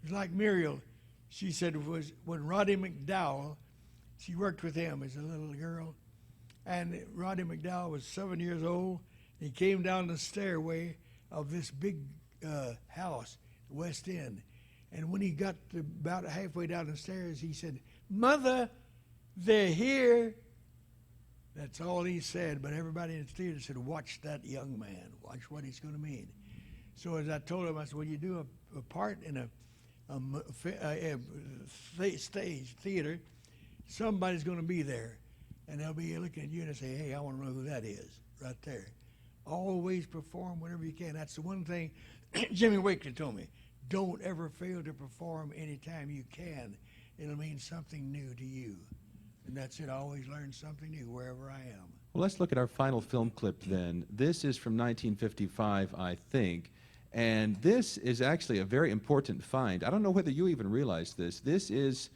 It's like Muriel. She said it was when Roddy McDowell, she worked with him as a little girl, and Roddy McDowell was 7 years old. He came down the stairway of this big house, West End, and when he got about halfway down the stairs, he said, Mother, they're here. That's all he said, but everybody in the theater said, watch that young man. Watch what he's going to mean. So as I told him, I said, when you do a part in a stage theater, somebody's going to be there, and they'll be looking at you and say, hey, I want to know who that is, right there. Always perform whenever you can. That's the one thing Jimmy Wakely told me. Don't ever fail to perform anytime you can. It'll mean something new to you. And that's it. I always learn something new wherever I am. Well, let's look at our final film clip then. This is from 1955, I think. And this is actually a very important find. I don't know whether you even realize this. This is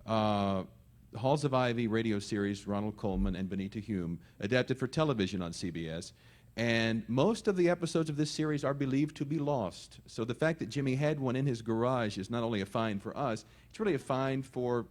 Halls of Ivy radio series, Ronald Coleman and Benita Hume, adapted for television on CBS. And most of the episodes of this series are believed to be lost. So the fact that Jimmy had one in his garage is not only a find for us, it's really a find for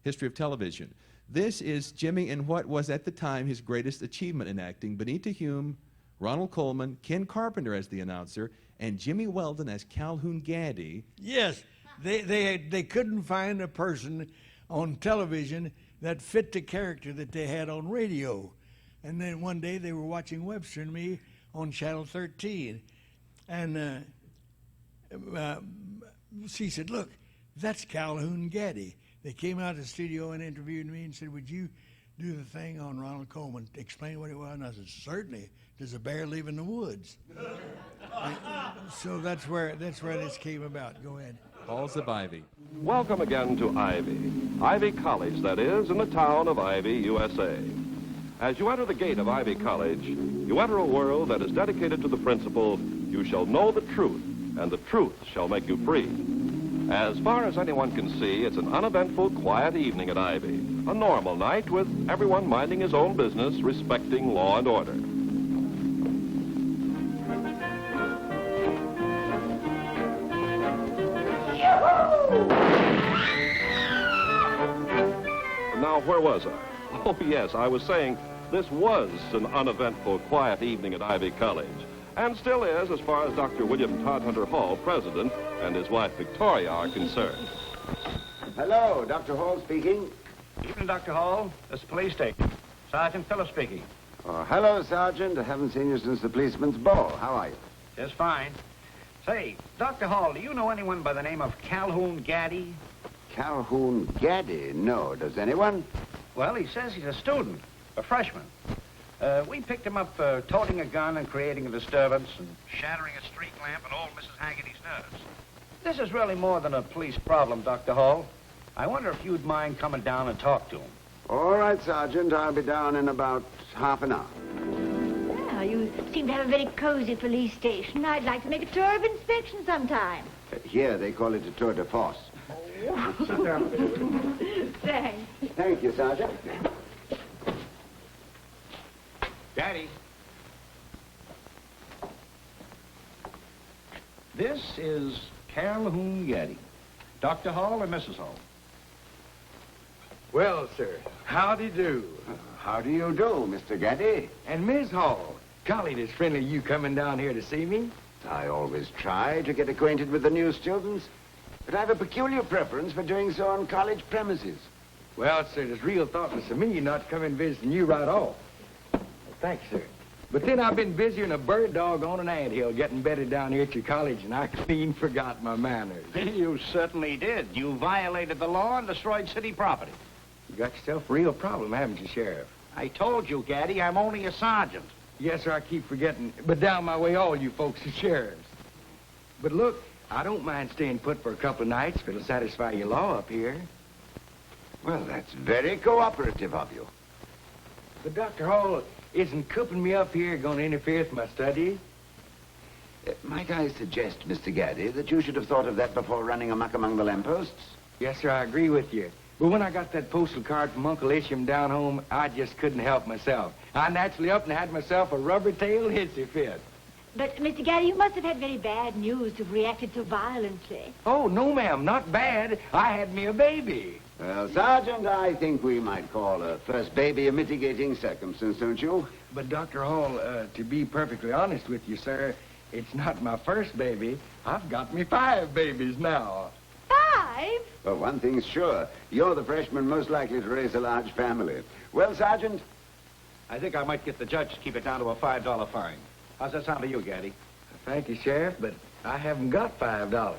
history of television. This is Jimmy in what was at the time his greatest achievement in acting. Benita Hume, Ronald Coleman, Ken Carpenter as the announcer, and Jimmy Weldon as Calhoun Gaddy. Yes, they couldn't find a person on television that fit the character that they had on radio. And then one day they were watching Webster and me on Channel 13. And she said, look, that's Calhoun Getty. They came out of the studio and interviewed me and said, would you do the thing on Ronald Coleman, explain what it was? And I said, certainly. There's a bear living in the woods. So that's where this came about. Go ahead. Halls of Ivy. Welcome again to Ivy. Ivy College, that is, in the town of Ivy, USA. As you enter the gate of Ivy College, you enter a world that is dedicated to the principle, you shall know the truth, and the truth shall make you free. As far as anyone can see, it's an uneventful, quiet evening at Ivy. A normal night with everyone minding his own business, respecting law and order. Now, where was I? Oh, yes, I was saying this was an uneventful, quiet evening at Ivy College. And still is, as far as Dr. William Todhunter Hall, president, and his wife Victoria are concerned. Hello, Dr. Hall speaking. Evening, Dr. Hall. This is the police station. Sergeant Phillips speaking. Oh, hello, Sergeant. I haven't seen you since the policeman's ball. How are you? Just fine. Say, Dr. Hall, do you know anyone by the name of Calhoun Gaddy? Calhoun Gaddy? No. Does anyone? Well, he says he's a student, a freshman. We picked him up for toting a gun and creating a disturbance and shattering a street lamp and old Mrs. Haggerty's nerves. This is really more than a police problem, Dr. Hall. I wonder if you'd mind coming down and talk to him. All right, Sergeant. I'll be down in about half an hour. Well, you seem to have a very cozy police station. I'd like to make a tour of inspection sometime. Here, they call it a tour de force. Thanks. Thank you, Sergeant. Daddy. This is Calhoun Gaddy. Dr. Hall or Mrs. Hall? Well, sir, howdy do. How do you do, Mr. Gaddy? And Miss Hall, golly, it's friendly you coming down here to see me. I always try to get acquainted with the new students, but I have a peculiar preference for doing so on college premises. Well, sir, it's real thoughtless of me not coming visiting you right off. Thanks, sir. But then I've been busier than a bird dog on an anthill getting bedded down here at your college, and I clean forgot my manners. You certainly did. You violated the law and destroyed city property. You got yourself a real problem, haven't you, Sheriff? I told you, Gaddy, I'm only a sergeant. Yes, sir, I keep forgetting. But down my way, all you folks are sheriffs. But look, I don't mind staying put for a couple of nights if it'll satisfy your law up here. Well, that's very cooperative of you. But Dr. Hall, isn't cooping me up here going to interfere with my studies? Might I suggest, Mr. Gaddy, that you should have thought of that before running amok among the lampposts? Yes, sir, I agree with you. But when I got that postal card from Uncle Isham down home, I just couldn't help myself. I naturally up and had myself a rubber-tailed hissy fit. But, Mr. Gaddy, you must have had very bad news to have reacted so violently. Oh, no, ma'am, not bad. I had me a baby. Well, Sergeant, I think we might call a first baby a mitigating circumstance, don't you? But, Dr. Hall, to be perfectly honest with you, sir, it's not my first baby. I've got me 5 babies now. 5? Well, one thing's sure. You're the freshman most likely to raise a large family. Well, Sergeant? I think I might get the judge to keep it down to a $5 fine. How's that sound to you, Gaddy? Thank you, Sheriff, but I haven't got $5.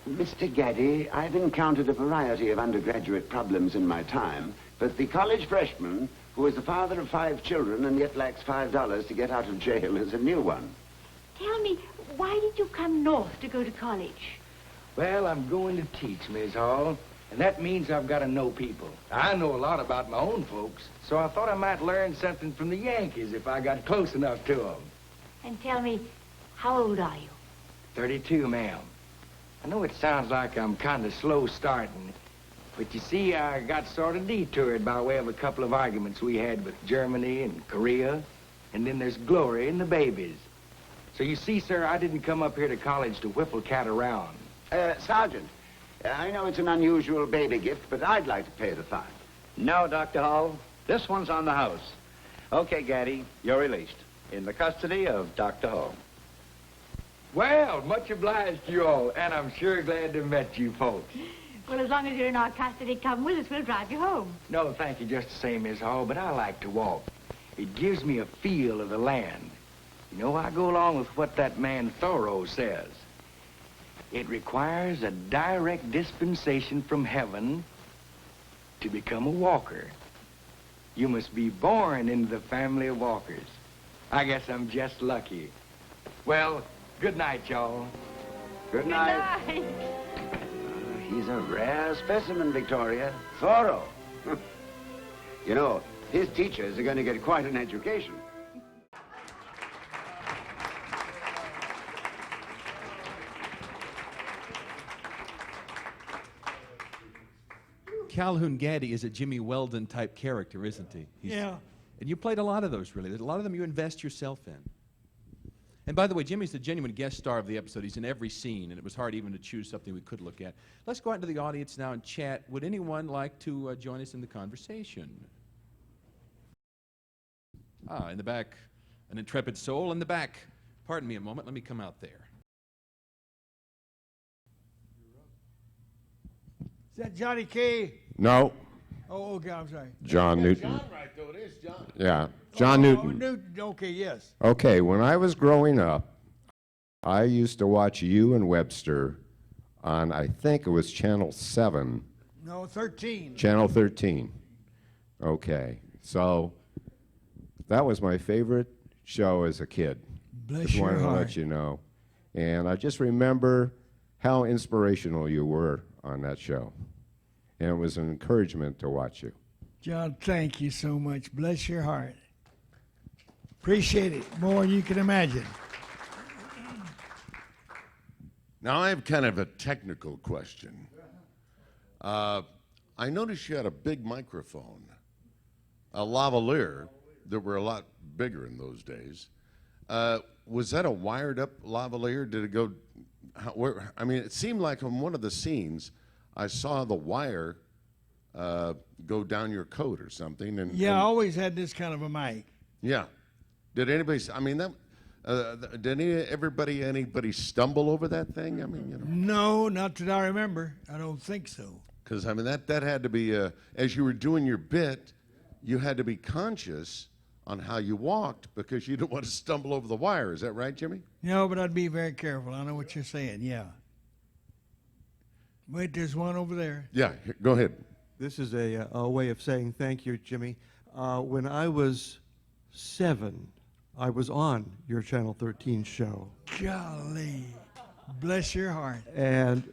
Mr. Gaddy, I've encountered a variety of undergraduate problems in my time, but the college freshman who is the father of 5 children and yet lacks $5 to get out of jail is a new one. Tell me, why did you come north to go to college? Well, I'm going to teach, Miss Hall, and that means I've got to know people. I know a lot about my own folks, so I thought I might learn something from the Yankees if I got close enough to them. And tell me, how old are you? 32, ma'am. I know it sounds like I'm kind of slow starting, but you see, I got sort of detoured by way of a couple of arguments we had with Germany and Korea, and then there's Glory and the babies. So you see, sir, I didn't come up here to college to whiffle cat around. Sergeant, I know it's an unusual baby gift, but I'd like to pay the fine. No, Dr. Hall. This one's on the house. Okay, Gaddy, you're released. In the custody of Dr. Hall. Well, much obliged to you all, and I'm sure glad to have met you folks. Well, as long as you're in our custody, come with us. We'll drive you home. No, thank you just the same, Miss Hall, but I like to walk. It gives me a feel of the land. You know, I go along with what that man Thoreau says. It requires a direct dispensation from heaven to become a walker. You must be born into the family of walkers. I guess I'm just lucky. Well, good night, y'all. Good night. He's a rare specimen, Victoria. Thoreau. You know, his teachers are going to get quite an education. Calhoun Gaddy is a Jimmy Weldon type character, isn't he? Yeah. And you played a lot of those, really. There's a lot of them you invest yourself in. And by the way, Jimmy's the genuine guest star of the episode. He's in every scene, and it was hard even to choose something we could look at. Let's go out into the audience now and chat. Would anyone like to join us in the conversation? Ah, in the back, an intrepid soul in the back. Pardon me a moment. Let me come out there. Is that Johnny K? No, Oh, okay, I'm sorry. John Newton. John right, though. It is John. Yeah, John Newton. Newton, okay, yes. Okay, when I was growing up, I used to watch you and Webster on, I think it was Channel 7. No, 13. Channel 13. Okay, so that was my favorite show as a kid. Bless Just your wanted to heart. let you know. And I just remember how inspirational you were on that show. And it was an encouragement to watch you. John, thank you so much. Bless your heart. Appreciate it more than you can imagine. Now, I have kind of a technical question. I noticed you had a big microphone, a lavalier that were a lot bigger in those days. Was that a wired up lavalier? Did it go, I mean, it seemed like on one of the scenes, I saw the wire go down your coat or something. Yeah, I always had this kind of a mic. Yeah. Did anybody, I mean, did anybody stumble over that thing? I mean, you know. No, not that I remember. I don't think so. Because, I mean, that had to be, as you were doing your bit, you had to be conscious on how you walked because you didn't want to stumble over the wire. Is that right, Jimmy? No, but I'd be very careful. I know what you're saying, yeah. Wait, there's one over there. Yeah, go ahead. This is a way of saying thank you, Jimmy. When I was 7, I was on your Channel 13 show. Golly, bless your heart. And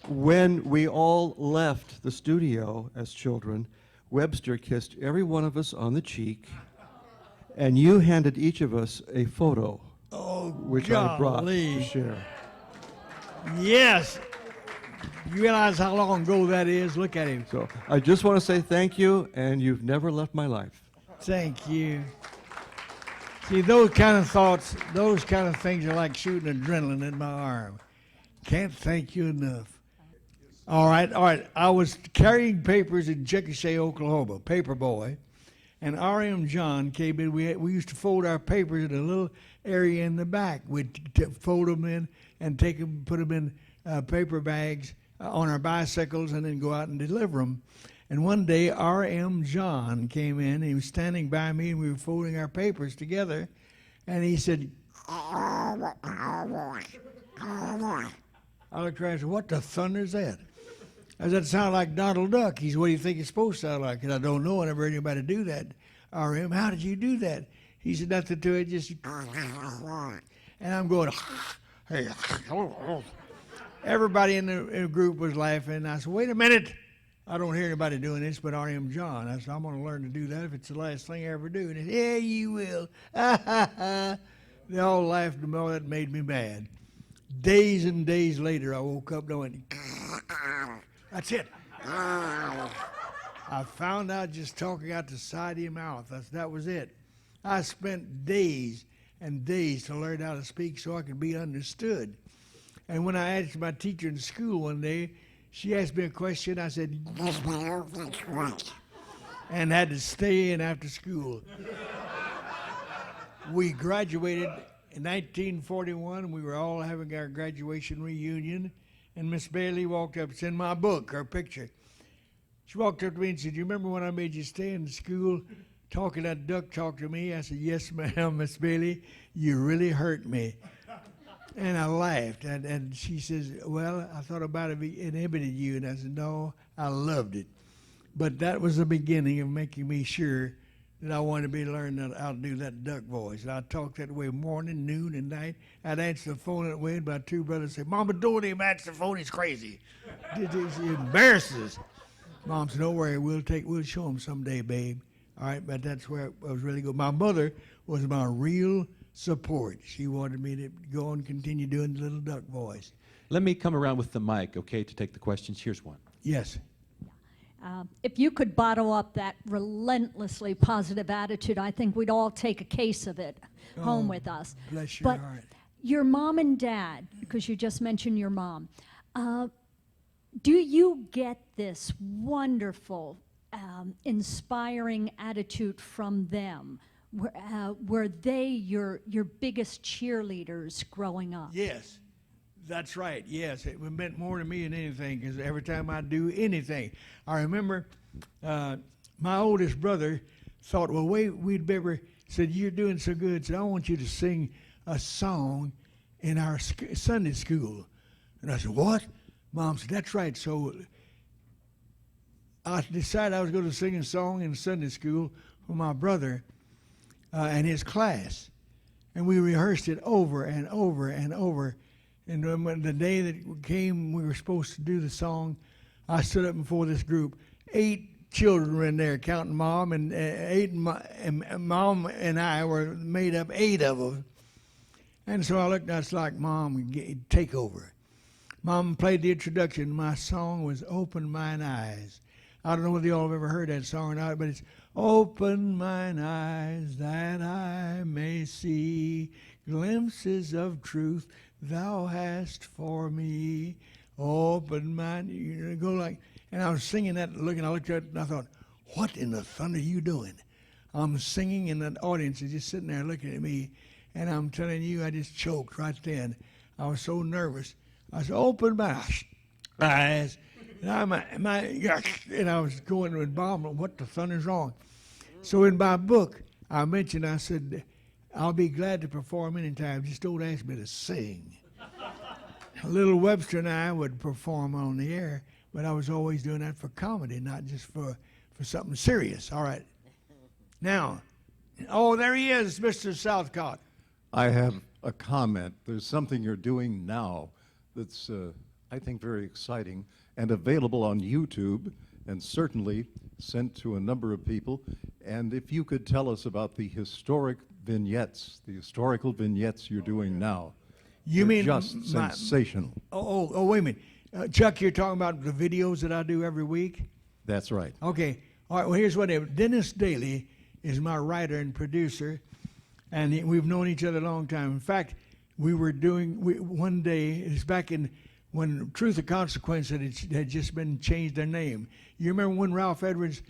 when we all left the studio as children, Webster kissed every one of us on the cheek, and you handed each of us a photo, which I brought to share. Yes. You realize how long ago that is? Look at him. So I just want to say thank you, and you've never left my life. Thank you. See, those kind of thoughts, those kind of things are like shooting adrenaline in my arm. Can't thank you enough. All right. I was carrying papers in Chickasha, Oklahoma, paper boy, and R.M. John came in. We used to fold our papers in a little area in the back. We'd fold them in and take them, put them in paper bags on our bicycles and then go out and deliver them. And one day, R.M. John came in. He was standing by me, and we were folding our papers together. And he said, I looked around and said, what the thunder is that? I said, that sound like Donald Duck. He said, what do you think it's supposed to sound like? And I don't know. I never heard anybody do that. R.M., how did you do that? He said, nothing to it, just... And I'm going, hey. Everybody in the group was laughing. I said, wait a minute. I don't hear anybody doing this but R.M. John. I said, I'm going to learn to do that if it's the last thing I ever do. And he said, yeah, you will. They all laughed and all that made me mad. Days and days later, I woke up knowing, that's it. I found out just talking out the side of your mouth. That was it. I spent days and days to learn how to speak so I could be understood. And when I asked my teacher in school one day, she asked me a question. I said, yes, ma'am, that's right. And had to stay in after school. We graduated in 1941. We were all having our graduation reunion. And Miss Bailey walked up. It's in my book, her picture. She walked up to me and said, you remember when I made you stay in school? talking that duck talk to me? I said, yes, ma'am, Miss Bailey, you really hurt me. And I laughed, and she says, well, I thought about it inhibited you. And I said, no, I loved it. But that was the beginning of making me sure that I wanted to be learning how to do that duck voice. And I talked that way morning, noon, and night. I'd answer the phone that way, and my two brothers say, Mama, don't even answer the phone, he's crazy. It embarrasses. Mom said, don't worry, we'll show him someday, babe. All right, but that's where I was really good. My mother was my real support. She wanted me to go and continue doing the little duck voice. Let me come around with the mic, okay, to take the questions. Here's one. Yes. If you could bottle up that relentlessly positive attitude, I think we'd all take a case of it home with us. Bless your but heart. Your mom and dad, because you just mentioned your mom, do you get this wonderful, inspiring attitude from them? Were they your biggest cheerleaders growing up? Yes, that's right. Yes, it meant more to me than anything, because every time I do anything, I remember my oldest brother thought, well, we'd ever said, you're doing so good, said, I want you to sing a song in our Sunday school. And I said, what? Mom said, that's right. So I decided I was going to sing a song in Sunday school for my brother and his class. And we rehearsed it over and over and over. And then when the day that came, we were supposed to do the song, I stood up before this group. 8 children were in there, counting Mom, and Mom and I were made up 8 of them. And so I looked, that's like, Mom, take over. Mom played the introduction. My song was Open Mine Eyes. I don't know whether y'all have ever heard that song or not, but it's open mine eyes that I may see glimpses of truth thou hast for me. Open mine, go like, and I was singing that, I looked at it, and I thought, what in the thunder are you doing? I'm singing, and the audience is just sitting there looking at me, and I'm telling you, I just choked right then. I was so nervous. I said, open my eyes. And I was going with Bob, what the thunder's wrong? So in my book, I said, I'll be glad to perform anytime, just don't ask me to sing. Little Webster and I would perform on the air, but I was always doing that for comedy, not just for something serious. All right. Now, there he is, Mr. Southcott. I have a comment. There's something you're doing now that's, I think, very exciting and available on YouTube and certainly sent to a number of people. And if you could tell us about the historical vignettes you're doing now. You mean just sensational. Wait a minute. Chuck, you're talking about the videos that I do every week? That's right. Okay. All right, well, here's what Dennis Daly is my writer and producer, and we've known each other a long time. In fact, one day, it's back in when Truth or Consequence had just been changed their name. You remember when Ralph Edwards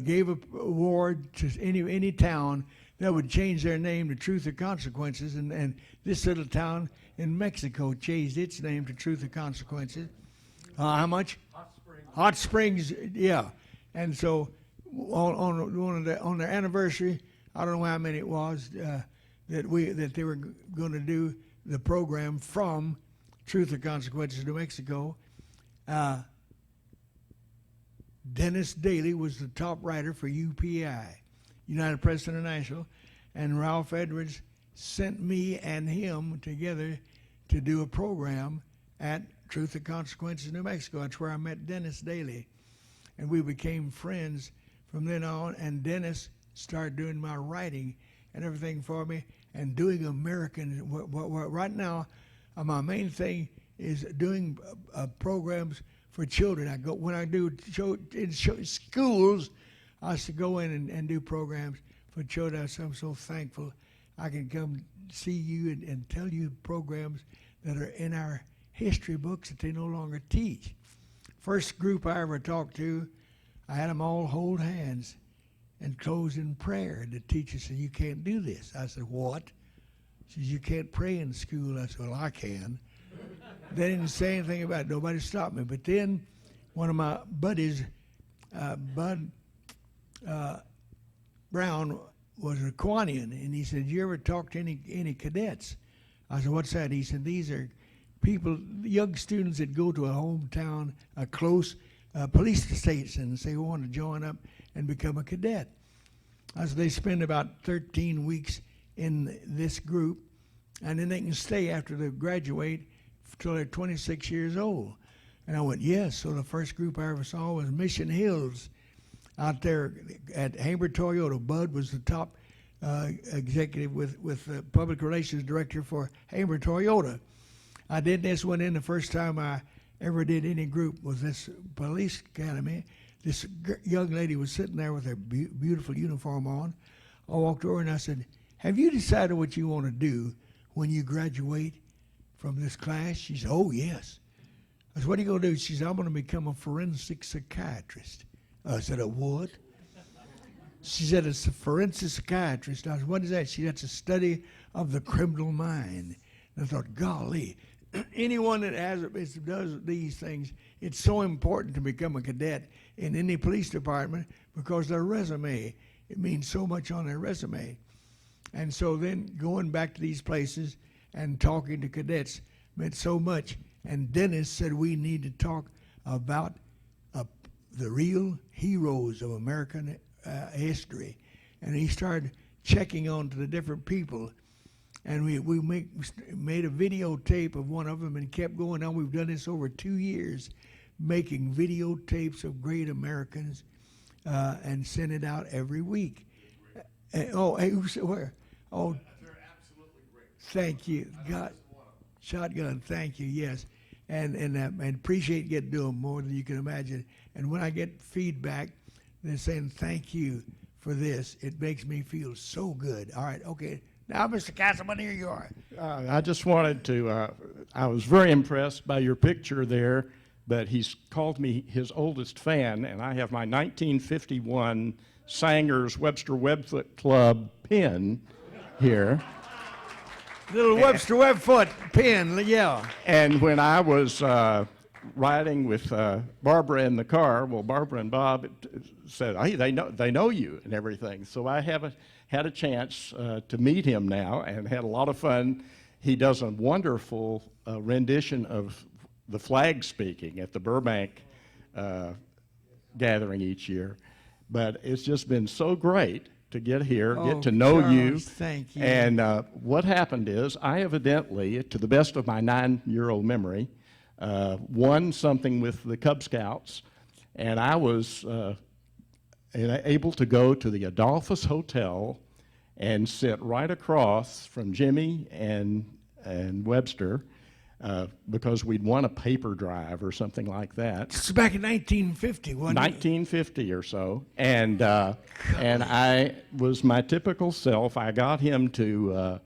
gave an award to any town that would change their name to Truth or Consequences, and this little town in Mexico changed its name to Truth or Consequences. How much? Hot Springs, yeah. And so on their anniversary, I don't know how many it was, that they were going to do the program from Truth or Consequences, New Mexico. Dennis Daly was the top writer for UPI, United Press International, and Ralph Edwards sent me and him together to do a program at Truth or Consequences, New Mexico. That's where I met Dennis Daly, and we became friends from then on, and Dennis started doing my writing and everything for me and doing American. Right now, my main thing is doing programs for children. When I do schools, I used to go in and do programs for children. I'm so thankful I can come see you and tell you programs that are in our history books that they no longer teach. First group I ever talked to, I had them all hold hands and close in prayer. The teacher said, you can't do this. I said, what? She said, you can't pray in school. I said, well, I can. They didn't say anything about it. Nobody stopped me. But then one of my buddies, Bud, Brown was a Kiwanian, and he said, "You ever talk to any cadets?" I said, "What's that?" He said, "These are people, young students that go to a hometown, a close police station, and say, we want to join up and become a cadet." I said, "They spend about 13 weeks in this group, and then they can stay after they graduate till they're 26 years old." And I went, "Yes." So the first group I ever saw was Mission Hills out there at Haber Toyota. Bud was the top executive with the public relations director for Haber Toyota. I did this one in the first time I ever did any group was this police academy. This young lady was sitting there with her beautiful uniform on. I walked over and I said, "Have you decided what you want to do when you graduate from this class?" She said, "Oh, yes." I said, "What are you going to do?" She said, "I'm going to become a forensic psychiatrist." I said, "A what?" She said, "It's a forensic psychiatrist." I said, "What is that?" She said, "That's a study of the criminal mind." And I thought, golly, anyone that does these things, it's so important to become a cadet in any police department because their resume, it means so much on their resume. And so then going back to these places and talking to cadets meant so much. And Dennis said we need to talk about the real heroes of American history. And he started checking on to the different people. And we made a videotape of one of them and kept going on. We've done this over 2 years, making videotapes of great Americans and send it out every week. Oh, hey, where? Oh, they're absolutely great. Thank you. God, shotgun. Thank you. Yes, and appreciate getting to them more than you can imagine. And when I get feedback, they're saying thank you for this. It makes me feel so good. All right. Okay. Now, Mr. Castleman, here you are. I just wanted to, I was very impressed by your picture there, but he's called me his oldest fan, and I have my 1951 Sanger's Webster Webfoot Club pin here. Little Webster Webfoot pin, yeah. And when I was riding with Barbara in the car, well, Barbara and Bob said, "Hey, they know you and everything." So I haven't had a chance to meet him now and had a lot of fun. He does a wonderful rendition of the flag speaking at the Burbank gathering each year. But it's just been so great to get here, get to know you. Thank you. And what happened is I evidently, to the best of my 9-year-old memory, won something with the Cub Scouts, and I was able to go to the Adolphus Hotel and sit right across from Jimmy and Webster because we'd won a paper drive or something like that. It's back in 1950, wasn't 1950 or so, and I was my typical self. I got him to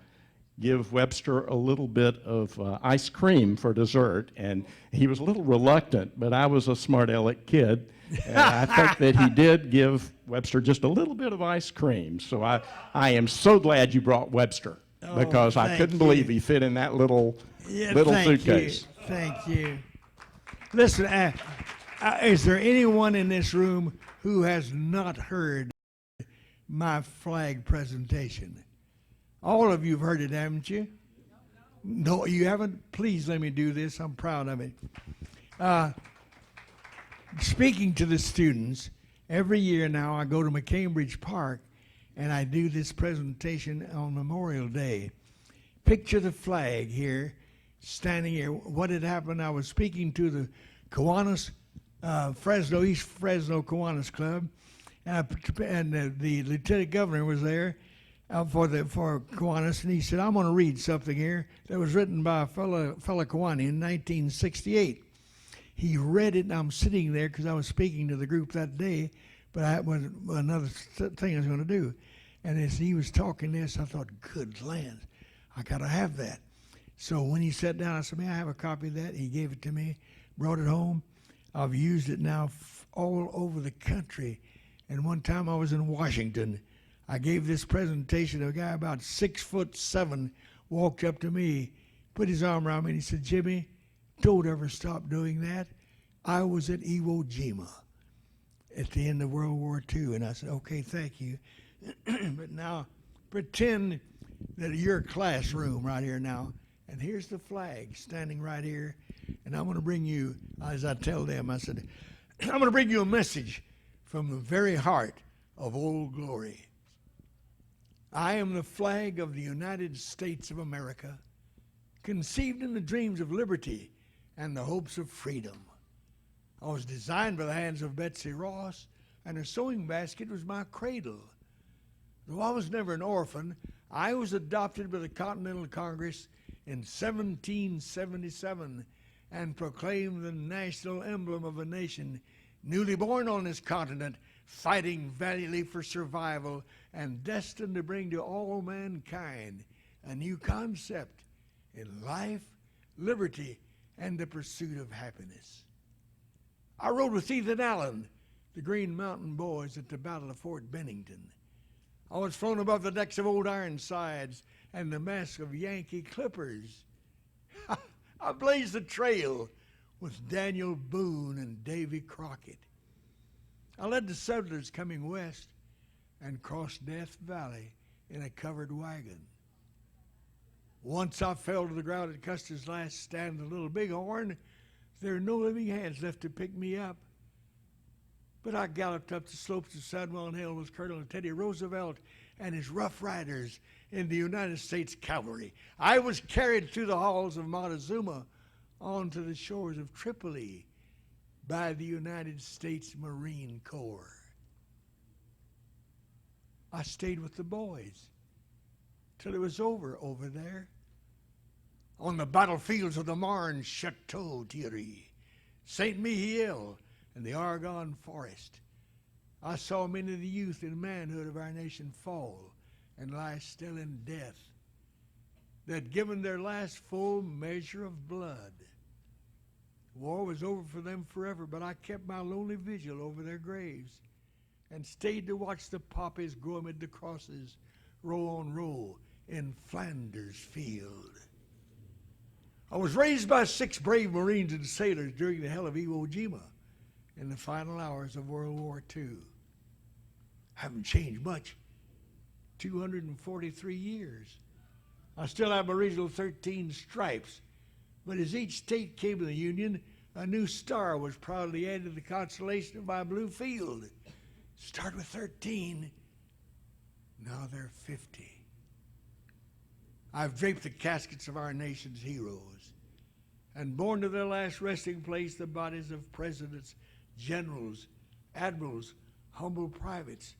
give Webster a little bit of ice cream for dessert, and he was a little reluctant, but I was a smart aleck kid, and I think that he did give Webster just a little bit of ice cream. So I am so glad you brought Webster, because I couldn't believe he fit in that little suitcase. Thank you. Listen, is there anyone in this room who has not heard my flag presentation? All of you have heard it, haven't you? No, you haven't? Please let me do this. I'm proud of it. Speaking to the students, every year now I go to McCambridge Park and I do this presentation on Memorial Day. Picture the flag here, standing here. What had happened, I was speaking to the Kiwanis, East Fresno Kiwanis Club, and the lieutenant governor was there for Kiwanis, and he said, "I'm going to read something here that was written by a fellow Kiwani in 1968. He read it, and I'm sitting there because I was speaking to the group that day, but I had another thing I was going to do. And as he was talking this, I thought, good land, I got to have that. So when he sat down, I said, "May I have a copy of that?" He gave it to me, brought it home. I've used it now all over the country. And one time I was in Washington. I gave this presentation. A guy about 6'7" walked up to me, put his arm around me, and he said, "Jimmy, don't ever stop doing that. I was at Iwo Jima at the end of World War II." And I said, "Okay, thank you." But now, pretend that you're a classroom right here now, and here's the flag standing right here, and I'm going to bring you, as I tell them, I said, I'm going to bring you a message from the very heart of Old Glory. I am the flag of the United States of America, conceived in the dreams of liberty and the hopes of freedom. I was designed by the hands of Betsy Ross, and a sewing basket was my cradle. Though I was never an orphan, I was adopted by the Continental Congress in 1777 and proclaimed the national emblem of a nation newly born on this continent, fighting valiantly for survival and destined to bring to all mankind a new concept in life, liberty, and the pursuit of happiness. I rode with Ethan Allen, the Green Mountain Boys, at the Battle of Fort Bennington. I was flown above the decks of Old Ironsides and the masts of Yankee clippers. I blazed the trail with Daniel Boone and Davy Crockett. I led the settlers coming west and crossed Death Valley in a covered wagon. Once I fell to the ground at Custer's last stand in the Little Bighorn. There are no living hands left to pick me up. But I galloped up the slopes of San Juan Hill with Colonel Teddy Roosevelt and his Rough Riders in the United States Cavalry. I was carried through the halls of Montezuma onto the shores of Tripoli by the United States Marine Corps. I stayed with the boys till it was over there on the battlefields of the Marne, Chateau Thierry, Saint Mihiel, and the Argonne Forest. I saw many of the youth and manhood of our nation fall and lie still in death that had given their last full measure of blood. War was over for them forever, but I kept my lonely vigil over their graves and stayed to watch the poppies grow amid the crosses, row on row, in Flanders Field. I was raised by 6 brave Marines and sailors during the hell of Iwo Jima in the final hours of World War II. Haven't changed much. 243 years. I still have my original 13 stripes, but as each state came to the Union, a new star was proudly added to the constellation of my blue field. Started with 13, now they're 50. I've draped the caskets of our nation's heroes and borne to their last resting place the bodies of presidents, generals, admirals, humble privates,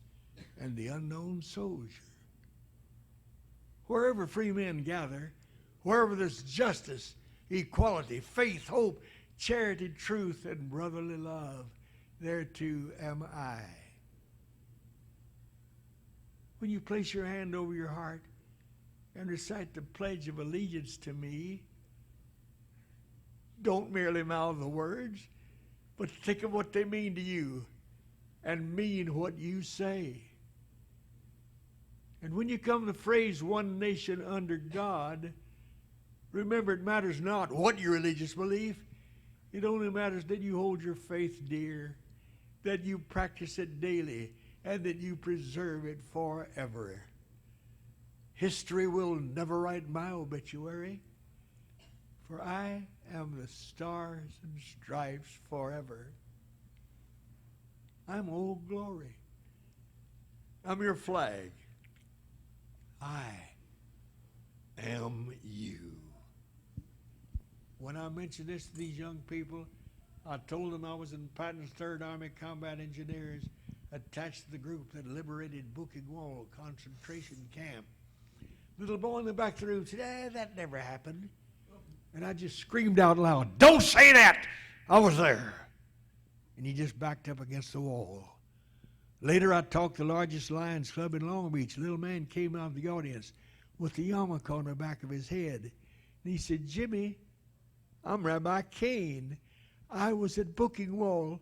and the unknown soldier. Wherever free men gather, wherever there's justice, equality, faith, hope, charity, truth, and brotherly love, there too am I. When you place your hand over your heart and recite the Pledge of Allegiance to me, don't merely mouth the words, but think of what they mean to you and mean what you say. And when you come to the phrase one nation under God, remember it matters not what your religious belief, it only matters that you hold your faith dear, that you practice it daily, and that you preserve it forever. History will never write my obituary, for I am the stars and stripes forever. I'm Old Glory. I'm your flag. I am you. When I mentioned this to these young people, I told them I was in Patton's 3rd Army Combat Engineers attached to the group that liberated Bukig Wall concentration camp. Little boy in the back of the room said, that never happened. And I just screamed out loud, don't say that! I was there. And he just backed up against the wall. Later, I talked to the largest Lions Club in Long Beach. A little man came out of the audience with the yarmulke on the back of his head. And he said, Jimmy, I'm Rabbi Kane. I was at Bukig Wall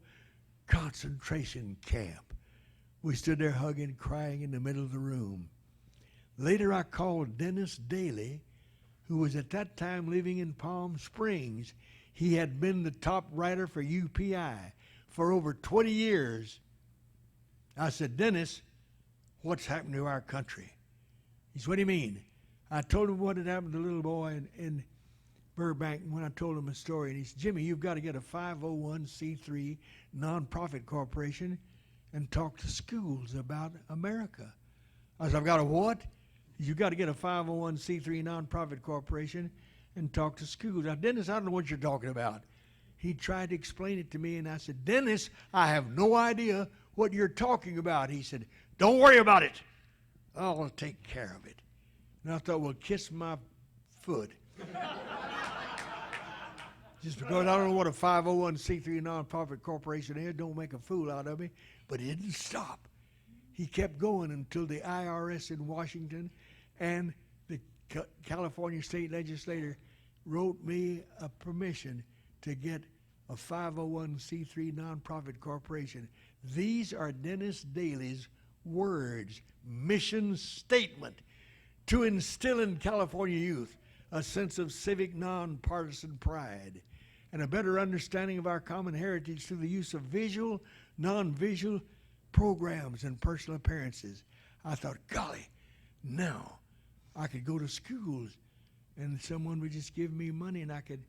concentration camp. We stood there hugging, crying in the middle of the room. Later, I called Dennis Daly, who was at that time living in Palm Springs. He had been the top writer for UPI for over 20 years. I said, Dennis, what's happened to our country. He said, what do you mean? I told him what had happened to the little boy in Burbank when I told him a story. And he said, Jimmy, you've got to get a 501c3 nonprofit corporation and talk to schools about America. I said, I've got a what? You've got to get a 501c3 nonprofit corporation and talk to schools. Now, Dennis, I don't know what you're talking about. He tried to explain it to me, and I said, Dennis, I have no idea what you're talking about. He said, don't worry about it. I'll take care of it. And I thought, well, kiss my foot. Just because I don't know what a 501c3 nonprofit corporation is, don't make a fool out of me. But he didn't stop. He kept going until the IRS in Washington and the California state legislator wrote me a permission to get a 501c3 nonprofit corporation. These are Dennis Daly's words, mission statement, to instill in California youth a sense of civic nonpartisan pride and a better understanding of our common heritage through the use of visual, non-visual programs and personal appearances. I thought, golly, now I could go to schools and someone would just give me money and I could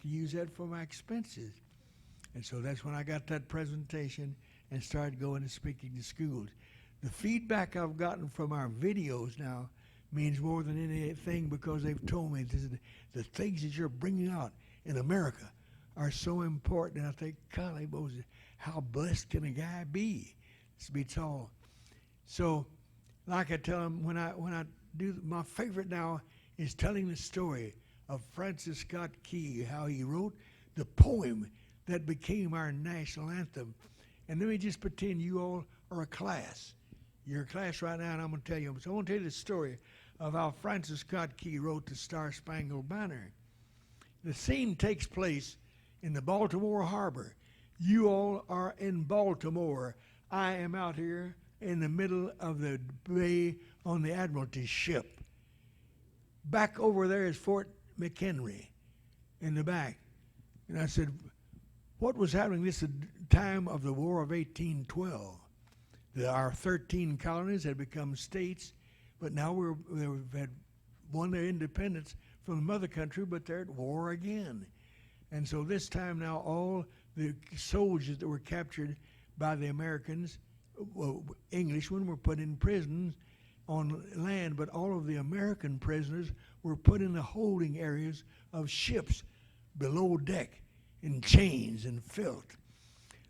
use that for my expenses. And so that's when I got that presentation and started going and speaking to schools. The feedback I've gotten from our videos now means more than anything because they've told me the things that you're bringing out in America are so important. And I think, golly, Moses, how blessed can a guy be? This beats all. So, like I tell them, when I do, my favorite now is telling the story of Francis Scott Key, how he wrote the poem that became our national anthem. And let me just pretend you all are a class. You're a class right now, and I'm going to tell you. So I want to tell you the story of how Francis Scott Key wrote the Star-Spangled Banner. The scene takes place in the Baltimore Harbor. You all are in Baltimore. I am out here in the middle of the bay on the Admiralty ship. Back over there is Fort McHenry in the back. And I said, what was happening? This is the time of the War of 1812. Our 13 colonies had become states, but now we've had won their independence from the mother country, but they're at war again. And so this time now all the soldiers that were captured by the Americans, well, Englishmen, were put in prisons on land, but all of the American prisoners were put in the holding areas of ships below deck in chains and filth.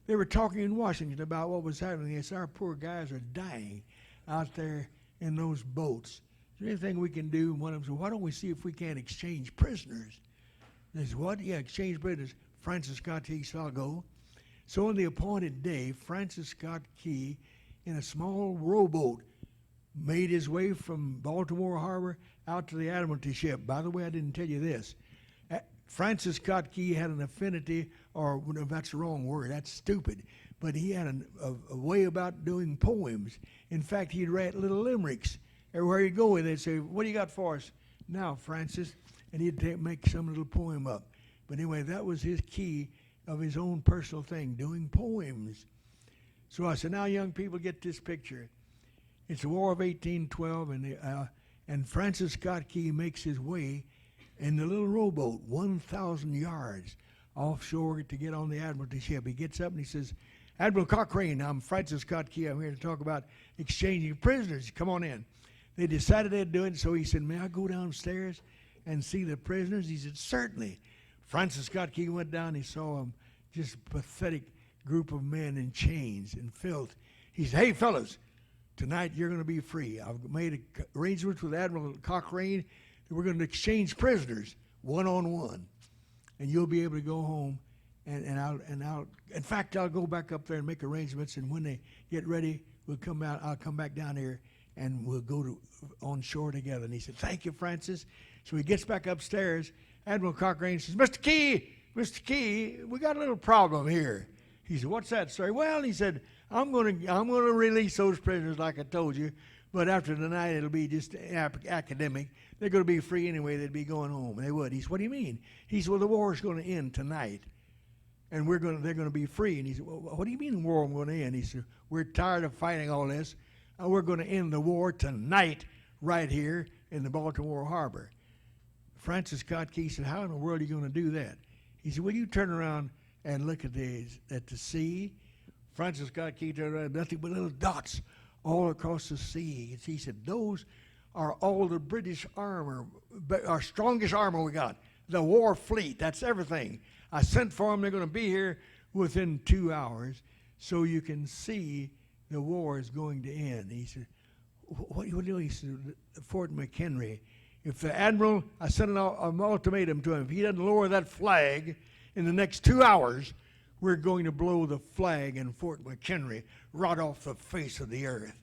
They were talking in Washington about what was happening. They said, our poor guys are dying out there in those boats. Is there anything we can do? And one of them said, why don't we see if we can't exchange prisoners? They said, what? Yeah, exchange prisoners. Francis Scott Key said, I'll go. So on the appointed day, Francis Scott Key, in a small rowboat, made his way from Baltimore Harbor out to the Admiralty ship. By the way, I didn't tell you this. Francis Scott Key had an affinity, or no, that's the wrong word, that's stupid, but he had a way about doing poems. In fact, he'd write little limericks. Everywhere he'd go, they'd say, what do you got for us now, Francis? And he'd make some little poem up. But anyway, that was his key of his own personal thing, doing poems. So I said, now young people, get this picture. It's the War of 1812, and Francis Scott Key makes his way in the little rowboat, 1,000 yards offshore to get on the Admiralty ship. He gets up and he says, Admiral Cochrane, I'm Francis Scott Key. I'm here to talk about exchanging prisoners. Come on in. They decided they'd do it, so he said, may I go downstairs and see the prisoners? He said, certainly. Francis Scott Key went down. He saw them, just a pathetic group of men in chains and filth. He said, hey, fellas, tonight you're going to be free. I've made arrangements with Admiral Cochrane. We're going to exchange prisoners one-on-one, and you'll be able to go home. And I'll in fact, I'll go back up there and make arrangements. And when they get ready, we'll come out. I'll come back down here, and we'll go on shore together. And he said, "Thank you, Francis." So he gets back upstairs. Admiral Cochrane says, Mr. Key, we got a little problem here." He said, "What's that, sir?" "Well," he said, I'm going to release those prisoners like I told you, but after tonight it'll be just academic. They're going to be free anyway. They'd be going home. They would. He said, "What do you mean?" He said, "Well, the war's going to end tonight, and they're going to be free." And he said, "Well, what do you mean the war is going to end?" He said, "We're tired of fighting all this. we're going to end the war tonight right here in the Baltimore Harbor. Francis Scott Key said, how in the world are you going to do that? He said, well, you turn around and look at the sea. Francis Scott Key turned around, nothing but little dots all across the sea. He said, those are all the British armor, our strongest armor we got. The war fleet, that's everything. I sent for them, they're going to be here within 2 hours, so you can see the war is going to end. He said, what are you doing? He said, Fort McHenry. If the admiral, I sent an ultimatum to him, if he doesn't lower that flag in the next 2 hours, we're going to blow the flag in Fort McHenry right off the face of the earth.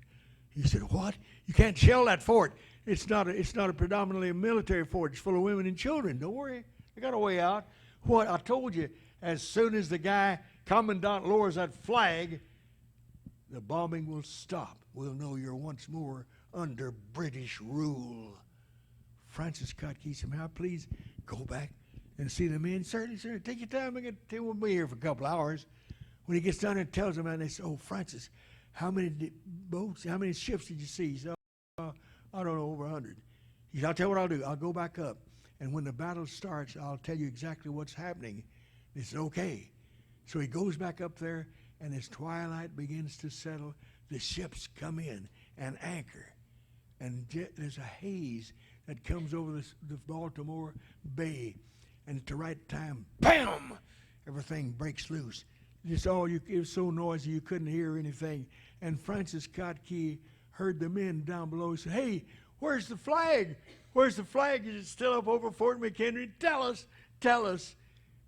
He said, what? You can't shell that fort. It's not a predominantly a military fort. It's full of women and children. Don't worry. They got a way out. What? I told you, as soon as the guy, commandant, lowers that flag, the bombing will stop. We'll know you're once more under British rule. Francis Scott Key said, may I please go back and see the men? Certainly, sir. Take your time. We'll be here for a couple hours. When he gets down there and tells them, and they say, oh, Francis, how many boats, how many ships did you see? He said, I don't know, over 100. He said, I'll tell you what I'll do. I'll go back up, and when the battle starts, I'll tell you exactly what's happening. He said, okay. So he goes back up there, and as twilight begins to settle, the ships come in and anchor. And there's a haze that comes over the Baltimore Bay. And at the right time, bam! Everything breaks loose. It was so noisy you couldn't hear anything. And Francis Scott Key heard the men down below say, hey, where's the flag? Where's the flag? Is it still up over Fort McHenry? Tell us, tell us.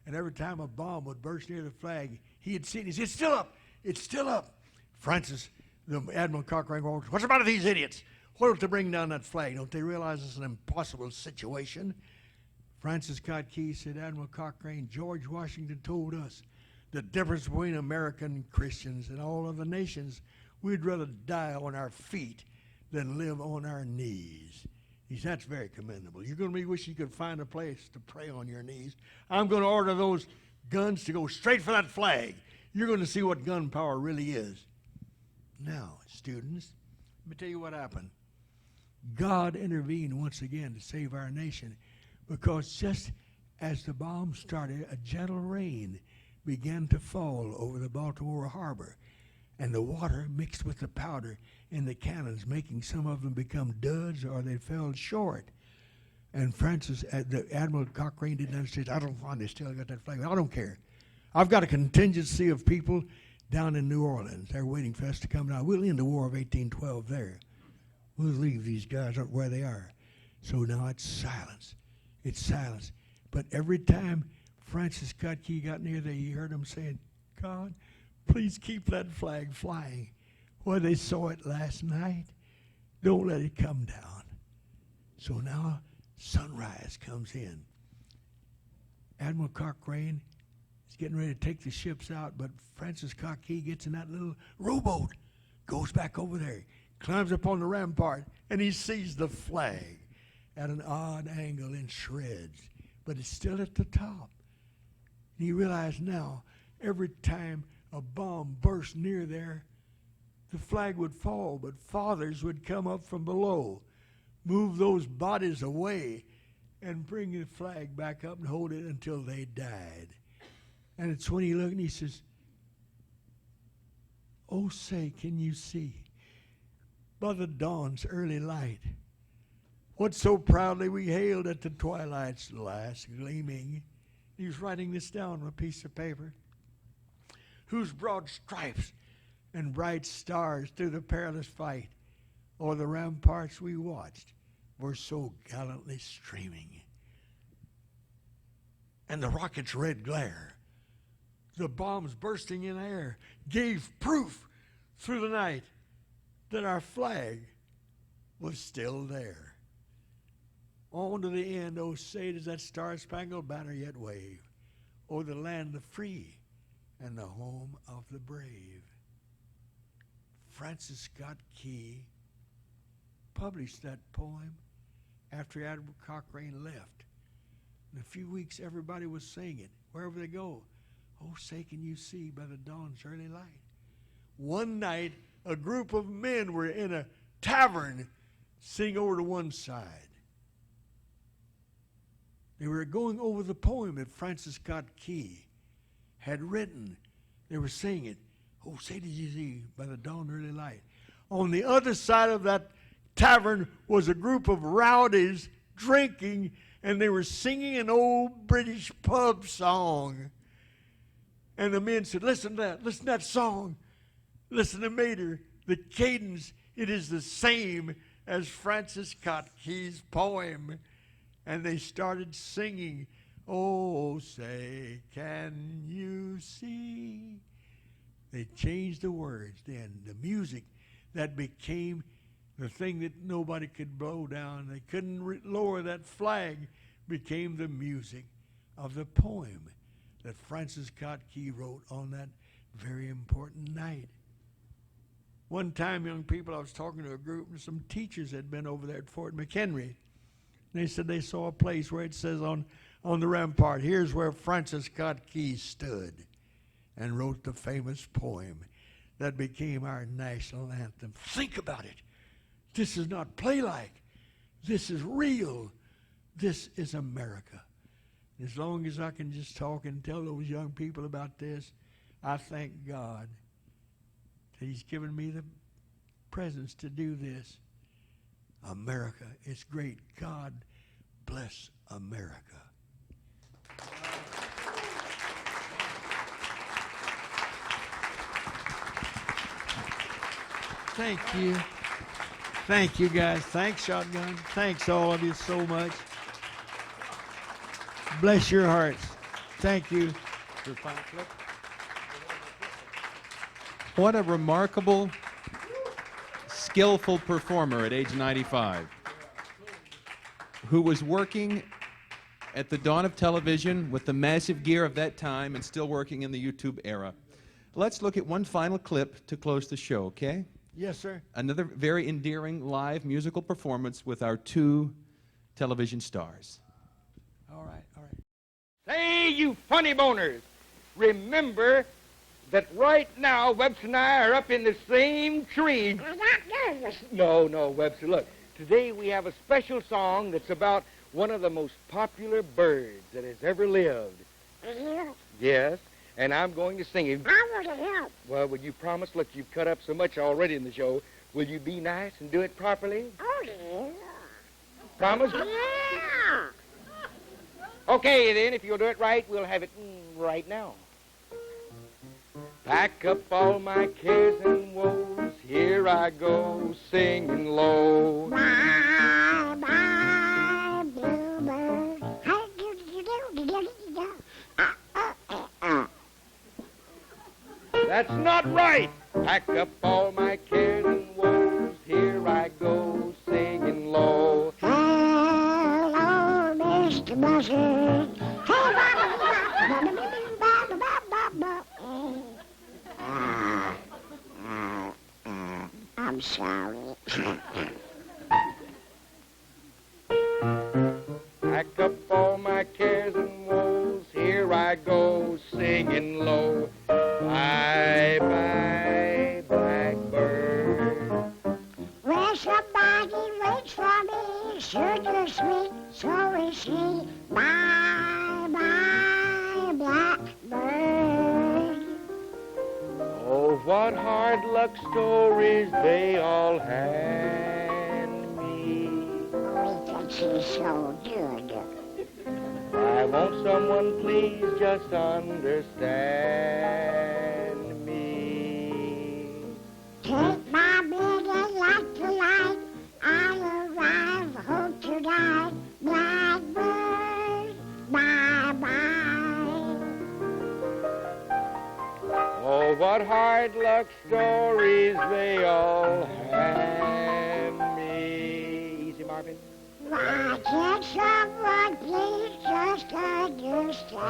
And every time a bomb would burst near the flag, he had seen it. He said, it's still up. It's still up. Francis, the Admiral Cochrane, what's the matter with these idiots? Why don't they bring down that flag? Don't they realize it's an impossible situation? Francis Scott Key said, Admiral Cochrane, George Washington told us the difference between American Christians and all other nations, we'd rather die on our feet than live on our knees. He said, that's very commendable. You're going to be wishing you could find a place to pray on your knees. I'm going to order those guns to go straight for that flag. You're going to see what gun power really is. Now, students, let me tell you what happened. God intervened once again to save our nation, because just as the bombs started, a gentle rain began to fall over the Baltimore Harbor, and the water mixed with the powder in the cannons, making some of them become duds or they fell short. And the Admiral Cochrane didn't understand. I don't find they still got that flag. I don't care. I've got a contingency of people down in New Orleans. They're waiting for us to come down. We'll end the War of 1812 there. We'll leave these guys up where they are. So now it's silence. It's silence. But every time Francis Scott Key got near there, he heard them saying, God, please keep that flag flying. Well, they saw it last night. Don't let it come down. So now sunrise comes in. Admiral Cochrane is getting ready to take the ships out, but Francis Scott Key gets in that little rowboat, goes back over there, climbs up on the rampart, and he sees the flag at an odd angle in shreds, but it's still at the top. And he realized now, every time a bomb burst near there, the flag would fall, but fathers would come up from below, move those bodies away, and bring the flag back up and hold it until they died. And it's when he looked and he says, oh, say, can you see by the dawn's early light what so proudly we hailed at the twilight's last gleaming? He was writing this down on a piece of paper. Whose broad stripes and bright stars through the perilous fight o'er the ramparts we watched were so gallantly streaming. And the rocket's red glare, the bombs bursting in air, gave proof through the night that our flag was still there. On to the end, oh, say, does that star-spangled banner yet wave o'er the land of free and the home of the brave? Francis Scott Key published that poem after Admiral Cochrane left. In a few weeks, everybody was saying it wherever they go. Oh, say, can you see by the dawn's early light? One night, a group of men were in a tavern sitting over to one side. They were going over the poem that Francis Scott Key had written. They were saying it. Oh, say did you see by the dawn early light. On the other side of that tavern was a group of rowdies drinking, and they were singing an old British pub song. And the men said, listen to that song. Listen to Mater, the cadence, it is the same as Francis Scott Key's poem. And they started singing, oh, say, can you see? They changed the words then. The music that became the thing that nobody could blow down. They couldn't lower that flag, became the music of the poem that Francis Scott Key wrote on that very important night. One time, young people, I was talking to a group, and some teachers had been over there at Fort McHenry. And they said they saw a place where it says on the rampart, here's where Francis Scott Key stood and wrote the famous poem that became our national anthem. Think about it. This is not play-like. This is real. This is America. As long as I can just talk and tell those young people about this, I thank God that He's given me the presence to do this. America is great. God bless America. Thank you. Thank you, guys. Thanks, Shotgun. Thanks, all of you, so much. Bless your hearts. Thank you. What a remarkable, skillful performer at age 95, who was working at the dawn of television with the massive gear of that time and still working in the YouTube era. Let's look at one final clip to close the show, okay? Yes, sir. Another very endearing live musical performance with our two television stars. All right, all right. Say, you funny boners, remember that right now Webster and I are up in the same tree. No, Webster, look. Today we have a special song that's about one of the most popular birds that has ever lived. Yes, and I'm going to sing it. I want to help. Well, would you promise? Look, you've cut up so much already in the show. Will you be nice and do it properly? Oh, yeah. Promise? Yeah. Okay, then, if you'll do it right, we'll have it right now. Pack up all my cares and woes, here I go, singing low. Bye, bye, bluebird. That's not right. Pack up all my cares and woes, here I go, singing low. Hello, Mr. Buzzard. I'm sorry. Pack up all my cares and woes, here I go, singing low. Bye, bye, blackbird. Well, somebody waits for me, sugar sweet, so is he. Bye, bye, blackbird. Oh, what hard luck stories they all hand me. Oh, he thinks he's so good. Why won't someone please just understand me? Take my bed and light the light. I'll arrive, hope to die. Blackbird, bye-bye. Oh, what hard luck stories they all hand me. Easy, Marvin. Why can't someone please just understand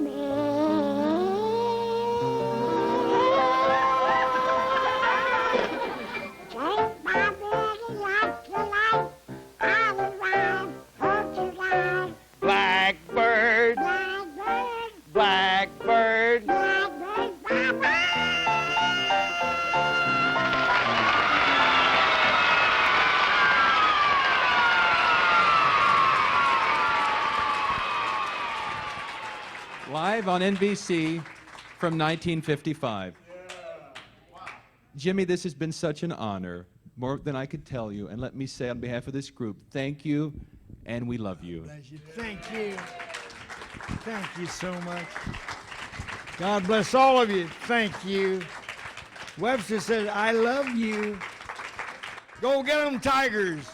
me? Take my bed and light the light. I'll arrive, hope to die. Blackbird, Blackbird, blackbird. blackbird, bye-bye. live on NBC from 1955. Jimmy, this has been such an honor, more than I could tell you. And let me say on behalf of this group, thank you, and we love you. Thank you. Thank you so much. God bless all of you. Thank you. Webster says, I love you. Go get them, Tigers.